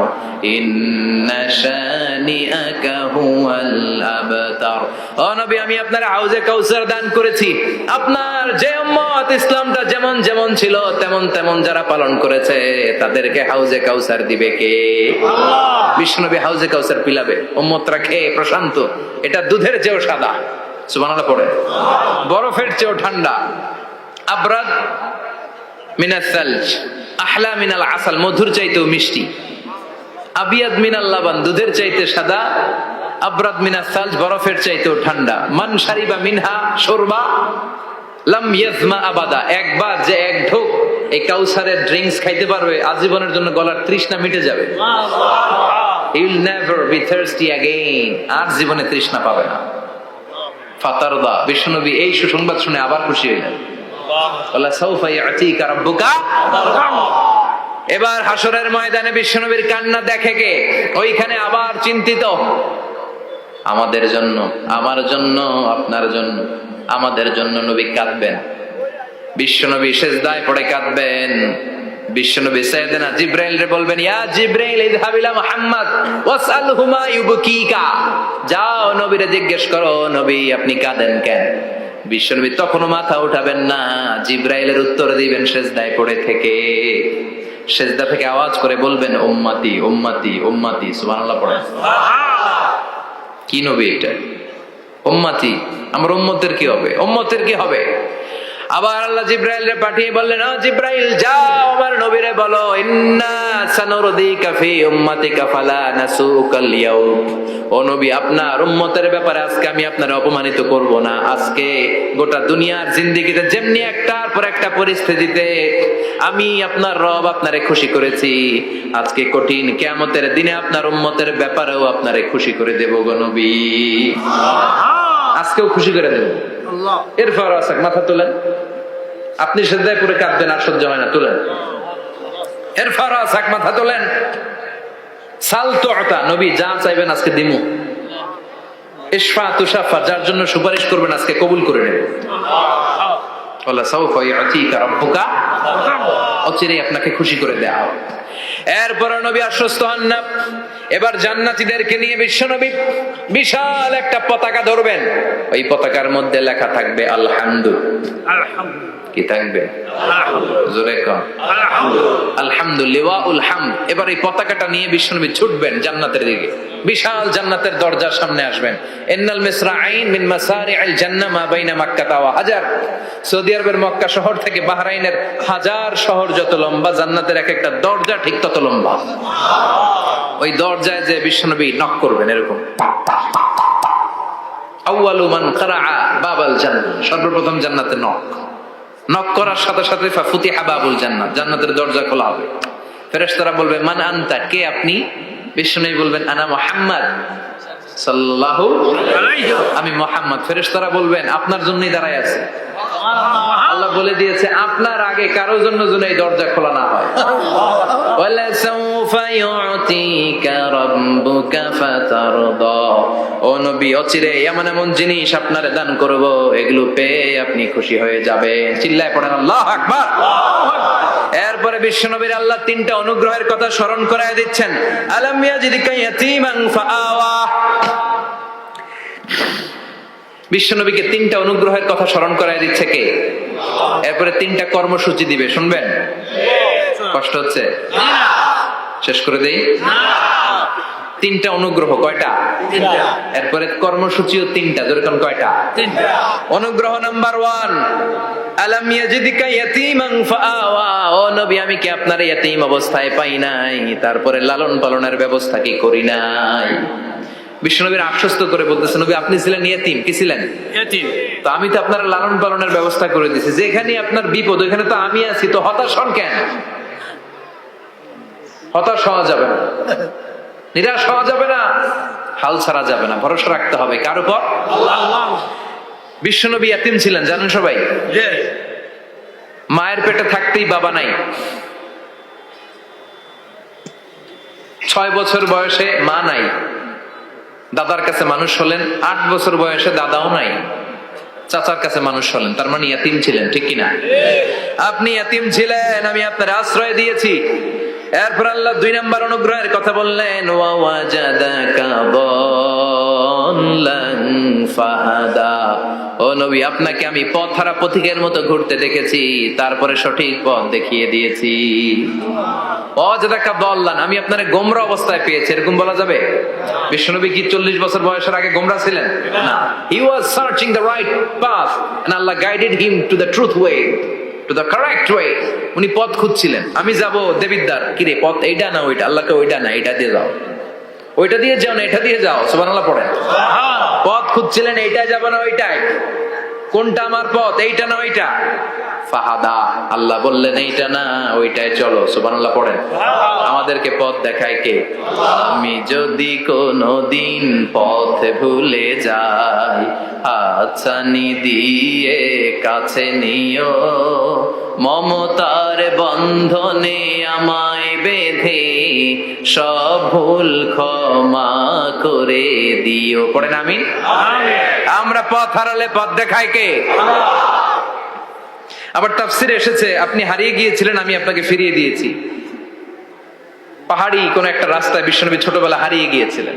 ইন্না শানিআকা হুয়াল আবতার। ও নবী, আমি আপনার হাউজে কাউসার দান করেছি। আপনার যে উম্মত ইসলামটা যেমন যেমন ছিল তেমন তেমন যারা পালন করেছে তাদেরকে হাউজে কাউসার দিবে কে? আল্লাহ। বিশ্বনবী হাউজে কাউসার পিলাবে, উম্মতরা খেয়ে প্রশান্ত। এটা দুধের চেয়েও সাদা, সুবহানাল্লাহ পড়ে, বরফের চেয়েও ঠান্ডা, আবরাদ মিনাস সালজ, আহলা মিনাল আসাল, মধুর চাইতেও মিষ্টি, আবিয়াদ মিনাল লাবান, দুধের চাইতে সাদা, আবরাদ মিনাস সালজ, বরফের চাইতেও ঠান্ডা। মান শারিবা মিনহা শুরবা লাম ইয়াজমা আবাদা, একবার যে এক ঢোক এই কাউসারের ড্রিঙ্কস খাইতে পারবে, আজীবনের জন্য গলার তৃষ্ণা মিটে যাবে। He will never be thirsty again, আর জীবনে তৃষ্ণা পাবে না। ফাতারদা, বিশ্বনবী এই সুসংবাদ শুনে আবার খুশি হইলেন। ওয়ালা সাউফা ইয়াতিকা রাব্বুকা। এবার হাসরের ময়দানে বিশ্বনবীর কান্না দেখে কে? ওইখানে আবার চিন্তিত, আমাদের জন্য, আমার জন্য, আপনার জন্য, আমাদের জন্য নবী কাঁদবেন। বিশ্বনবী সিজদায় পড়ে কাঁদবেন। বিশ্বনবী সাইয়েদনা জিবরাইল রে বলবেন, ইয়া জিবরাইল ইযহাব ইলা মুহাম্মদ ওয়াসআলহু মা ইউবকিকা, যাও নবীরে জিজ্ঞেস করো, নবী আপনি কাঁদেন কেন? বিশ্বনবী তখনও মাথা উঠাবেন না, জিবরাইলের উত্তর দিবেন সিজদায় পড়ে থেকে। সিজদা থেকে আওয়াজ করে বলবেন, উম্মতি উম্মতি উম্মতি। সুবহানাল্লাহ পড়েন। কি নবী এটা? উম্মতি, আমার উম্মতের কি হবে? উম্মতের কি হবে? আবার আল্লাহ জিবরাইলকে পাঠিয়ে বললেন, ও জিবরাইল যাও আমার নবীরে বলো, ইন্না সানুরদিকা ফি উম্মাতিকা ফালা নাসুকাল ইয়াউম। ও নবী, আপনার উম্মতের ব্যাপারে আজকে আমি আপনারে অপমানিত করব না। আজকে গোটা দুনিয়ার জিন্দেগিতে যেমনি একটার পর একটা পরিস্থিতিতে আমি আপনার রব আপনারে খুশি করেছি, আজকে কঠিন কিয়ামতের দিনে আপনার উম্মতের ব্যাপারেও আপনারে খুশি করে দেব গো নবী। আজকেও খুশি করে দেব। এরপর আসাক, মাথা তোলেন। আপনি সিজদায় পড়ে কাঁদবেন, আর সহ্য হয় না, তোলেন। এরপর আসাক, মাথা তোলেন। সাল তুতা, নবী যা চাইবেন আজকে দিমু। ইশফা তুশাফা, যার জন্য সুপারিশ করবেন আজকে কবুল করে নেব। ওয়ালা সাউফা ইয়াতিকা রাব্বুকা, অচিরেই আপনাকে খুশি করে দেয়া হবে। এরপর নবী আশ্বস্ত হন না। এবার জান্নাতীদেরকে নিয়ে বিশ্বনবী বিশাল একটা পতাকা ধরবেন। ওই পতাকার মধ্যে লেখা থাকবে আলহামদুলিল্লাহ। কি থাকবে? জোরে কর, আলহামদুলিল্লাহ। এবার এই পতাকাটা নিয়ে বিশ্বনবী ছুটবেন জান্নাতের দিকে। বিশাল জান্নাতের দরজার সামনে আসবেন। ইন্নাল মিসরাঈন মিন মাসারি'আল জান্নাহ মা বাইনা মাক্কাহ ওয়া হাজার। সৌদি আরবের মক্কা শহর থেকে বাহরাইনের হাজার শহর যত লম্বা, জান্নাতের এক একটা দরজা ঠিক তত লম্বা। ওই দরজায় যে বিশ্বনবী নক করবেন, এরকম আউয়ালু মান কারাআ বাবাল জান্নাহ, সর্বপ্রথম জান্নাতে নক করার সাথে সাথে ফাফুতিহা বাবুল জান্নাত, জান্নাতের দরজা খোলা হবে। ফেরেশতারা বলবে মান আনতা, কে আপনি? বিশ্বনবী বলবেন আনা মুহাম্মদ সাল্লাল্লাহু আলাইহি, আমি মুহাম্মদ। ফেরেশতারা বলবেন আপনার জন্যই দাঁড়ায় আছে। আল্লাহ বলে দিয়েছে আপনার আগে কারোর জন্য যেন এই দরজা খোলা না হয়। ওয়ালা সাউফা ইউতিকা রাব্বুকা ফাতারদা, ও নবী অচিরে এমন এমন জিনিস আপনারে দান করব, এগুলো পেয়ে আপনি খুশি হয়ে যাবেন। চিল্লায় পড়েন আল্লাহু আকবার। এরপরে বিশ্বনবীর আল্লাহ তিনটা অনুগ্রহের কথা স্মরণ করায় দিচ্ছেন। আলাম ইয়াজিদকা ইয়াতীমান ফাআওয়া, বিশ্বনবীকে তিনটা অনুগ্রহের কথা স্মরণ করায় দিচ্ছে কে? এরপরে তিনটা কর্মসূচি দিবে, শুনবেন? কষ্ট হচ্ছে? শেষ করে দেই। তিনটা অনুগ্রহ, কয়টা? এরপরে কর্মসূচিও তিনটা, যেরকম কয়টা? অনুগ্রহ নাম্বার 1, আলাম ইয়াজিদকা ইয়াতীমান ফাআওয়া, ও নবী আমি কি আপনার ইয়াতীম অবস্থায় পাই নাই, তারপরে লালন পালনের ব্যবস্থা কি করি নাই? বিশ্বনবীর আশ্বস্ত করে বলতেছে নবী আপনি ছিলেন ইয়াতীম, কি ছিলেন? ইয়াতীম। তো আমি তো আপনার লালন পালনের ব্যবস্থা করে দিয়েছি, যেখানে আপনার বিপদ ওখানে তো আমি আছি, তো হতাশ হন কেন? হতাশ হওয়া যাবে না, নিরাশ হওয়া যাবে না, হাল ছাড়া যাবে না, ভরসা রাখতে হবে কার উপর? আল্লাহ। বিশ্বনবী ইয়াতীম ছিলেন জানেন সবাই। মায়ের পেটে থাকতেই বাবা নাই, 6 বছর বয়সে মা নাই, দাদার কাছে মানুষ হলেন, 8 বছর বয়সে দাদাও নাই, চাচার কাছে মানুষ হলেন, তার মানে ইয়াতীম ছিলেন, ঠিক কিনা? আপনি ইয়াতীম ছিলেন, আমি আপনার আশ্রয় দিয়েছি। এরপর আল্লাহ 2 নম্বর অনুগ্রহের কথা বললেন, ওয়া ওয়াজাদাকা দাল্লান ফাহাদা, ও নবী আপনাকে আমি পথহারা পথিকের মতো ঘুরতে দেখেছি, তারপরে সঠিক পথ দেখিয়ে দিয়েছি। ওয়াজাদাকা দাল্লান, আমি আপনারে গোমরা অবস্থায় পেয়েছি, এরকম বলা যাবে? বিশ্বনবী কি 40 বছর বয়সের আগে গোমরা ছিলেন? না, he was searching the right path and আল্লাহ guided him to the truth way, to the correct way. উনি পথ খুঁজছিলেন, আমি যাব দেবিদ্দার, কি রে পথ এইটা না ওইটা? আল্লাহকে ওইটা না এটা দিয়ে যাও, ওইটা দিয়ে যাও না এটা দিয়ে যাও, সুবহানাল্লাহ পড়েন। পথ খুঁজছিলেন, এইটা যাব না ওইটাই, কোনটা আমার পথ, এইটা না ওইটা? ফাহাদা, আল্লাহ বললেন এইটা না ওইটাই চলো, সুবহানাল্লাহ পড়েন। আমাদেরকে পথ দেখায় কে? আমি যদি কোনদিন পথ ভুলে যাই, হাতছানি দিয়ে কাছে নিও, মমতার বন্ধনে আমায় বেঁধে সব ভুল ক্ষমা করে দিও, পড়েন আমিন। আমরা পথ হারালে পথ দেখায় কে? আবার তাফসিরে এসেছে আপনি হারিয়ে গিয়েছিলেন, আমি আপনাকে ফিরিয়ে দিয়েছি। পাহাড়ি কোন একটা রাস্তায় বিশ্বনবী ছোটবেলা হারিয়ে গিয়েছিলেন,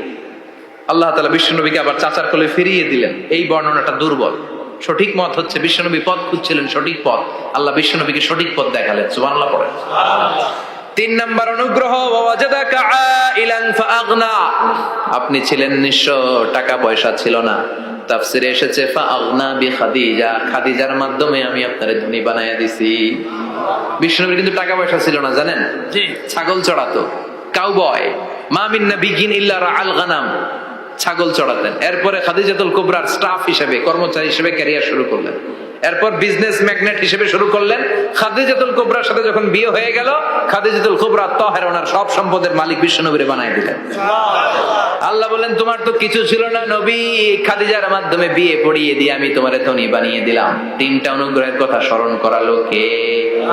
আল্লাহ তাআলা বিশ্বনবীকে আবার চাচার কোলে ফিরিয়ে দিলেন। এই বর্ণনাটা দুর্বল, সঠিক মত হচ্ছে বিশ্বনবী পথ খুঁজছিলেন, সঠিক পথ, আল্লাহ বিশ্বনবীকে সঠিক পথ দেখালেন, সুবহানাল্লাহ পড়েন। 3 নম্বর অনুগ্রহ, ওয়াজাদাকা আইলান ফাআগনা, আপনি ছিলেন নিঃস্ব, টাকা পয়সা ছিল না, তাফসিরে এসেছে ফাআগনা বিখাদিজা, খাদিজার মাধ্যমে আমি আপনারে ধনী বানায়া দিছি। বিশ্বনবীর কিন্তু টাকা পয়সা ছিল না জানেন, জি, ছাগল চড়াতো, কাউবয়, মা মিন নাবিয়্যিন ইল্লা রাআল গানাম, ছাগল চড়াতেন। এরপরে খাদিজাতুল কুবরার স্টাফ হিসেবে, কর্মচারী হিসেবে ক্যারিয়ার শুরু করলেন। এরপর বিজনেস ম্যাগনেট হিসেবে শুরু করলেন। খাদিজাতুল কুবরার সাথে যখন বিয়ে হয়ে গেল, খাদিজাতুল কুবরা তাহেরা ওনার সব সম্পদের মালিক বিশ্বনবীরে বানায় দিলেন। আল্লাহ বলেন তোমার তো কিছু ছিল না নবী, খাদিজার মাধ্যমে বিয়ে পড়িয়ে দিয়ে আমি তোমারে ধনী বানিয়ে দিলাম। 3টা অনুগ্রহের কথা স্মরণ করালো কে?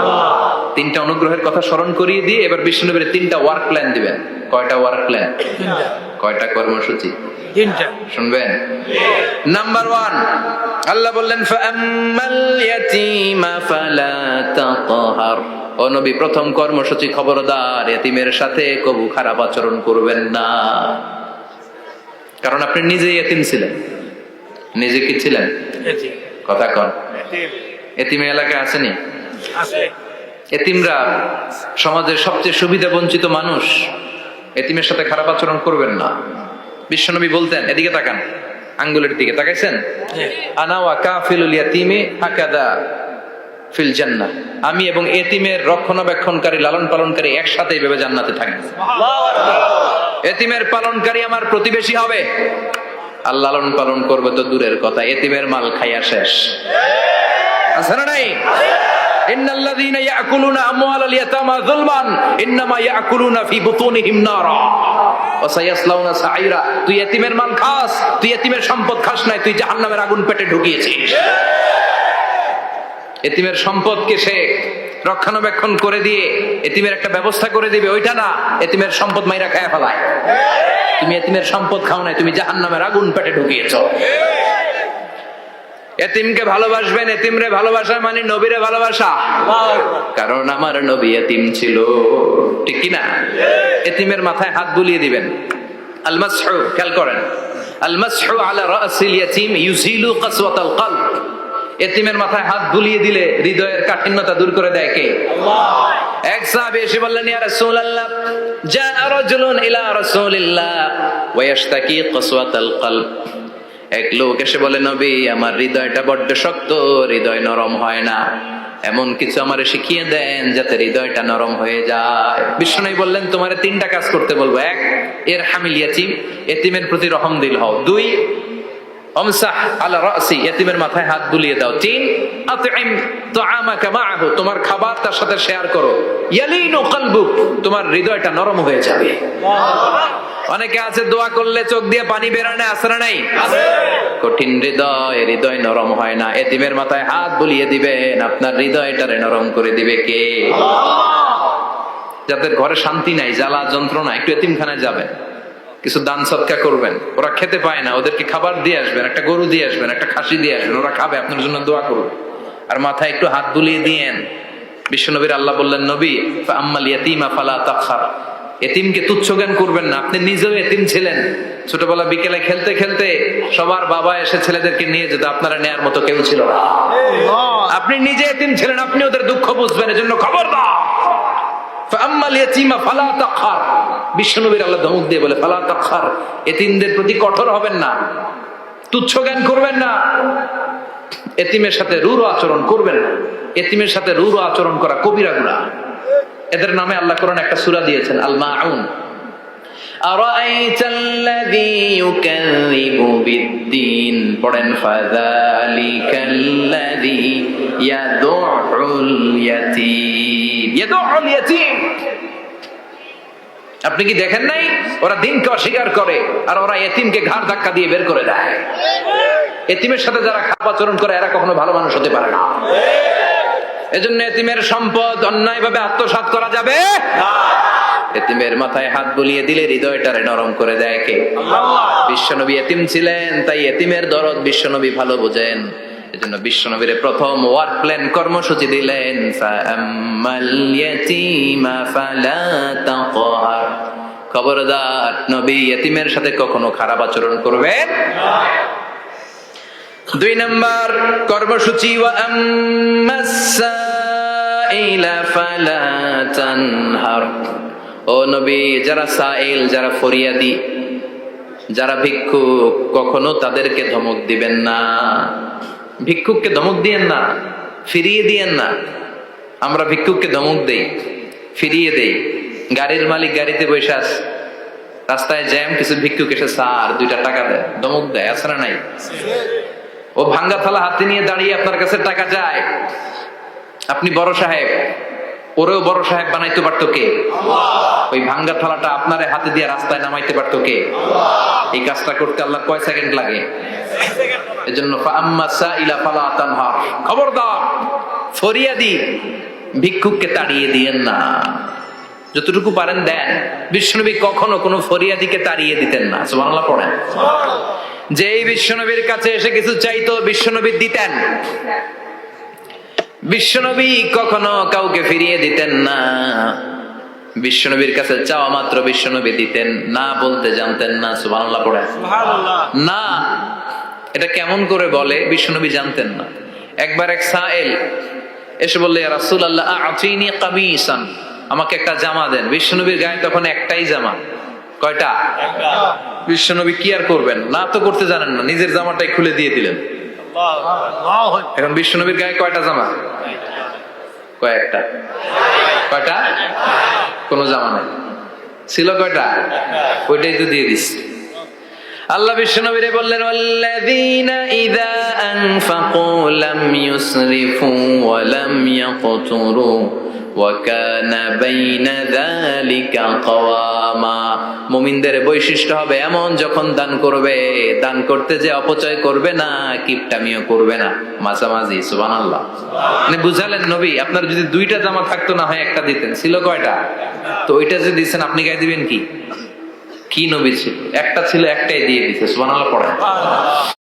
আল্লাহ। 3টা অনুগ্রহের কথা স্মরণ করিয়ে দিয়ে এবার বিশ্বনবীরে 3টা ওয়ার্ক প্ল্যান দিবেন। কয়টা ওয়ার্ক প্ল্যান? 3টা। কয়টা কর্মসূচি? 3টা। শুনবেন? নাম্বার 1, আল্লাহ বললেন ফাআম্মাল ইয়াতীমা ফালা তাকহার, ও নবী প্রথম কর্মসূচি খবরদার এতিমের সাথে কবু খারাপ আচরণ করবেন না, কারণ আপনি নিজে এতিম ছিলেন। নিজে কি ছিলেন? এতিম। কথা কন। এতিম এলাকায় আসেনি? আছে। এতিমরা সমাজের সবচেয়ে সুবিধা বঞ্চিত মানুষ, এতিমের সাথে খারাপ আচরণ করবেন না। বিশ্বনবী বলতেন, এদিকে তাকান, আঙ্গুলের দিকে তাকাইছেন, আনা ওয়া কাফিলুল ইয়াতীমি হাকাদা ফিল জান্নাহ, আমি এবং এতিমের রক্ষণাবেক্ষণকারী লালন পালনকারী একসাথে এইভাবে জান্নাতে থাকবে। এতিমের পালনকারী আমার প্রতিবেশী হবে, আর লালন পালন করবে তো দূরের কথা, এতিমের মাল খাইয়া শেষ। আছে না নাই? ইন্নাল্লাযীনা ইয়াকুলুনা আমওয়ালাল ইয়াতামা যুলমান ইন্নামা ইয়াকুলুনা ফি বুতুনিহিম নারা ওয়া সায়াসলাউনা সাঈরা। তুই এতিমের মাল খাস, তুই এতিমের সম্পদ খাস নাই, তুই জাহান্নামের আগুন পেটে ঢুকিয়েছিস। এতিমের সম্পদকে সে রক্ষণাবেক্ষণ করে দিয়ে এতিমের একটা ব্যবস্থা করে দিবে, ওইটা না, এতিমের সম্পদ মাইরা খায় ফেলায়। তুমি এতিমের সম্পদ খাও নাই, তুমি জাহান্নামের আগুন পেটে ঢুকিয়েছো। এতিমকে ভালোবাসবেন, এতিমরে ভালোবাসা মানে নবীরে ভালোবাসা, কারণ আমার নবী এতিম ছিল, ঠিক কি না? এতিমের মাথায় হাত বুলিয়ে দিবেন। আল মাসহু, খেয়াল করেন, আল মাসহু আলা রাসিল ইয়াতিম ইউজিলু কাসওয়াতাল কলব। এতিমের মাথায় হাত বুলিয়ে দিলে হৃদয়ের কাঠিন্যতা দূর করে দেয় কে? আল্লাহ। এক সাহাবী এসে বললেন, ইয়া রাসূলুল্লাহ, জাআ রাজুলুন ইলা রাসূলিল্লাহ ওয়া ইয়াশতাকি কাসওয়াতাল কলব। এক লোক এসে বলে, নবী, আমার হৃদয়টা বড্ড শক্ত, হৃদয় নরম হয় না, এমন কিছু আমারে শিখিয়ে দেন যাতে হৃদয়টা নরম হয়ে যায়। বিশ্বনবী বললেন, তোমারে 3টা কাজ করতে বলবো। 1, ইরহামিল ইয়াতীম, এতিমের প্রতি রহমদিল হও। 2, আমসাহ আলা রাসি, এতিমের মাথায় হাত বুলিয়ে দাও। 3, আতইম তাআমাকা মাআহু, তোমার খাবার তার সাথে শেয়ার করো। ইয়ালিনু কলবুক, তোমার হৃদয়টা নরম হয়ে যাবে। অনেকে আছে দোয়া করলে চোখ দিয়ে পানি বেরানে, আসরা নাই? কঠিন হৃদয়, হৃদয় নরম হয় না। এতিমের মাথায় হাত বুলিয়ে দিবেন, আপনার হৃদয়টারে নরম করে দিবে কে? যাদের ঘরে শান্তি নাই, জ্বালা যন্ত্রণা, একটু এতিমখানায় যাবেন, কিছু দান সদকা করবেন। ওরা খেতে পায় না, ওদেরকে খাবার দিয়ে আসবেন, একটা গরু দিয়ে আসবেন, একটা খাসি দিয়ে আসবেন, ওরা খাবে, আপনার জন্য দোয়া করবে। আর মাথায় একটু হাত বুলিয়ে দিয়েন। বিশ্বনবীর আল্লাহ বললেন, নবী, ফাআম্মাল ইয়াতীমা ফালা তাখহার, এতিমকে তুচ্ছ জ্ঞান করবেন না। আপনি নিজেও এতিম ছিলেন, ছোটবেলা বিকেলে খেলতে খেলতে সবার বাবা এসে ছেলেদেরকে নিয়ে যেত, আপনারা নেয়ার মতো কেউ ছিল না। আপনি নিজে এতিম ছিলেন, আপনি ওদের দুঃখ বুঝবেন, এজন্য খবরদার। ফাআম্মাল ইয়াতীমা ফালা তাখহার, বিশ্বনবীর আল্লাহ ধমক দিয়ে বলে, ফালা তাখহার, এতিমদের প্রতি কঠোর হবেন না, তুচ্ছ জ্ঞান করবেন না, এতিমের সাথে রূঢ় আচরণ করবেন না। এতিমের সাথে রূঢ় আচরণ করা কবিরা গুনাহ। এদের নামে আল্লাহ কোরআন একটা সূরা দিয়েছেন, আল মাউন। আরাআইতাল্লাযী ইউকাযযিবু বিদ্দীন, পড়েন, ফাযালিকাল্লাযী ইয়াদউল ইয়াতীম, ইয়াদউল ইয়াতীম। আপনি কি দেখেন নাই, ওরা দিনকে অস্বীকার করে আর ওরা এতিমকে ঘাড় ধাক্কা দিয়ে বের করে দেয়। এতিমের সাথে যারা খারাপ আচরণ করে এরা কখনো ভালো মানুষ হতে পারে না। এজন্য এতিমের সম্পদ অন্যায়ভাবে আত্মসাৎ করা যাবে না। এতিমের মাথায় হাত বুলিয়ে দিলে হৃদয়টারে নরম করে দেয় কে? আল্লাহ। বিশ্বনবী এতিম ছিলেন, তাই এতিমের দরদ বিশ্বনবী ভালো বোঝেন। এজন্য বিশ্বনবীর প্রথম ওয়ার্ক প্ল্যান কর্মসূচি দিলেন, ফাআম্মাল ইয়াতীমা ফালা তাকহার, খবরদার নবী এতিমের সাথে কখনো খারাপ আচরণ করবেন না। 2 নম্বর কর্মসূচি, ওয়া আম্মাস সাইলা ফালা তানহার, ও নবী, যারা সাইল, যারা ফরিয়াদি, যারা ভিক্ষুক, কখনো তাদেরকে ধমক দিবেন না। ভিক্ষুককে ধমক দিয়েন না, ফিরিয়ে দিয়েন না। আমরা ভিক্ষুককে ধমক দেই, ফিরিয়ে দেই। গাড়ির মালিক গাড়িতে বসে আছে, রাস্তায় জ্যাম, কিছু ভিক্ষুক এসে স্যার 2টা টাকা দেয়, ধমক দেয়, আছে না নাই? ও ভাঙ্গা থালা হাতে নিয়ে দাঁড়িয়ে আপনার কাছে টাকা চায়। আপনি বড় সাহেব, ওরেও বড় সাহেব বানাইতে পারতো কে? ওই ভাঙ্গা থালাটা আপনারে হাতে দিয়ে রাস্তায় নামাইতে পারতো কে? এই কাজটা করতে আল্লাহ কয় সেকেন্ড লাগে? এজন্য ফাআম্মাস সাইলা ফালা তানহার, খবরদার ফরিয়াদি ভিক্ষুককে তাড়িয়ে দিয়েন না। যতটুকু পারেন দেন। বিশ্বনবী কখনো কোনো ফরিয়াদিকে তাড়িয়ে দিতেন না। সুবহানাল্লাহ পড়েন। যেই বিশ্বনবীর কাছে এসে কিছু চাইতো, বিশ্বনবী দিতেন। বিশ্বনবী কখনো কাউকে ফিরিয়ে দিতেন না। বিশ্বনবীর কাছে চাওয়া মাত্র বিশ্বনবী দিতেন, না বলতে জানতেন না। সুবহানাল্লাহ পড়েন। না, এটা কেমন করে বলে বিশ্বনবী জানতেন না। একবার এক সাইল এসে বললে, ইয়া রাসূলুল্লাহ আ'তিনি কামিসান, আমাকে একটা জামা দেন। বিশ্বনবীর গায়ে তখন একটাই জামা। কয়টা? একটা। বিশ্বনবী কি আর করবেন, না তো করতে জানেন না, নিজের জামাটাই খুলে দিয়ে দিলেন। এখন বিশ্বনবীর গায়ে কয়টা জামা? কয়েকটা। কয়টা? কোনো জামা নাই, ছিল কয়টা? ওইটাই তো দিয়ে দিস। আল্লাহ বিশ্বনবীরে বললেন, ওয়াল্লাযীনা ইযা আনফাকু লাম ইউসরিফু ওয়া লাম ইয়াকতুরু ওয়া কানা বাইনা যালিকা কাওয়ামা। মুমিনদের বৈশিষ্ট্য হবে এমন, যখন দান করবে, দান করতে যে অপচয় করবে না, কিপটামিও করবে না, মাঝামাঝি। সুবহানাল্লাহ। মানে বুঝালেন নবী, আপনার যদি দুইটা জামা থাকতো না হয় একটা দিতেন, ছিল কয়টা? তো ওইটা যে দিচ্ছেন আপনি গায়ে দিবেন কি? কি নবী ছিল? একটা ছিল, একটাই দিয়ে দিচ্ছে। সুবহানাল্লাহ পড়ে।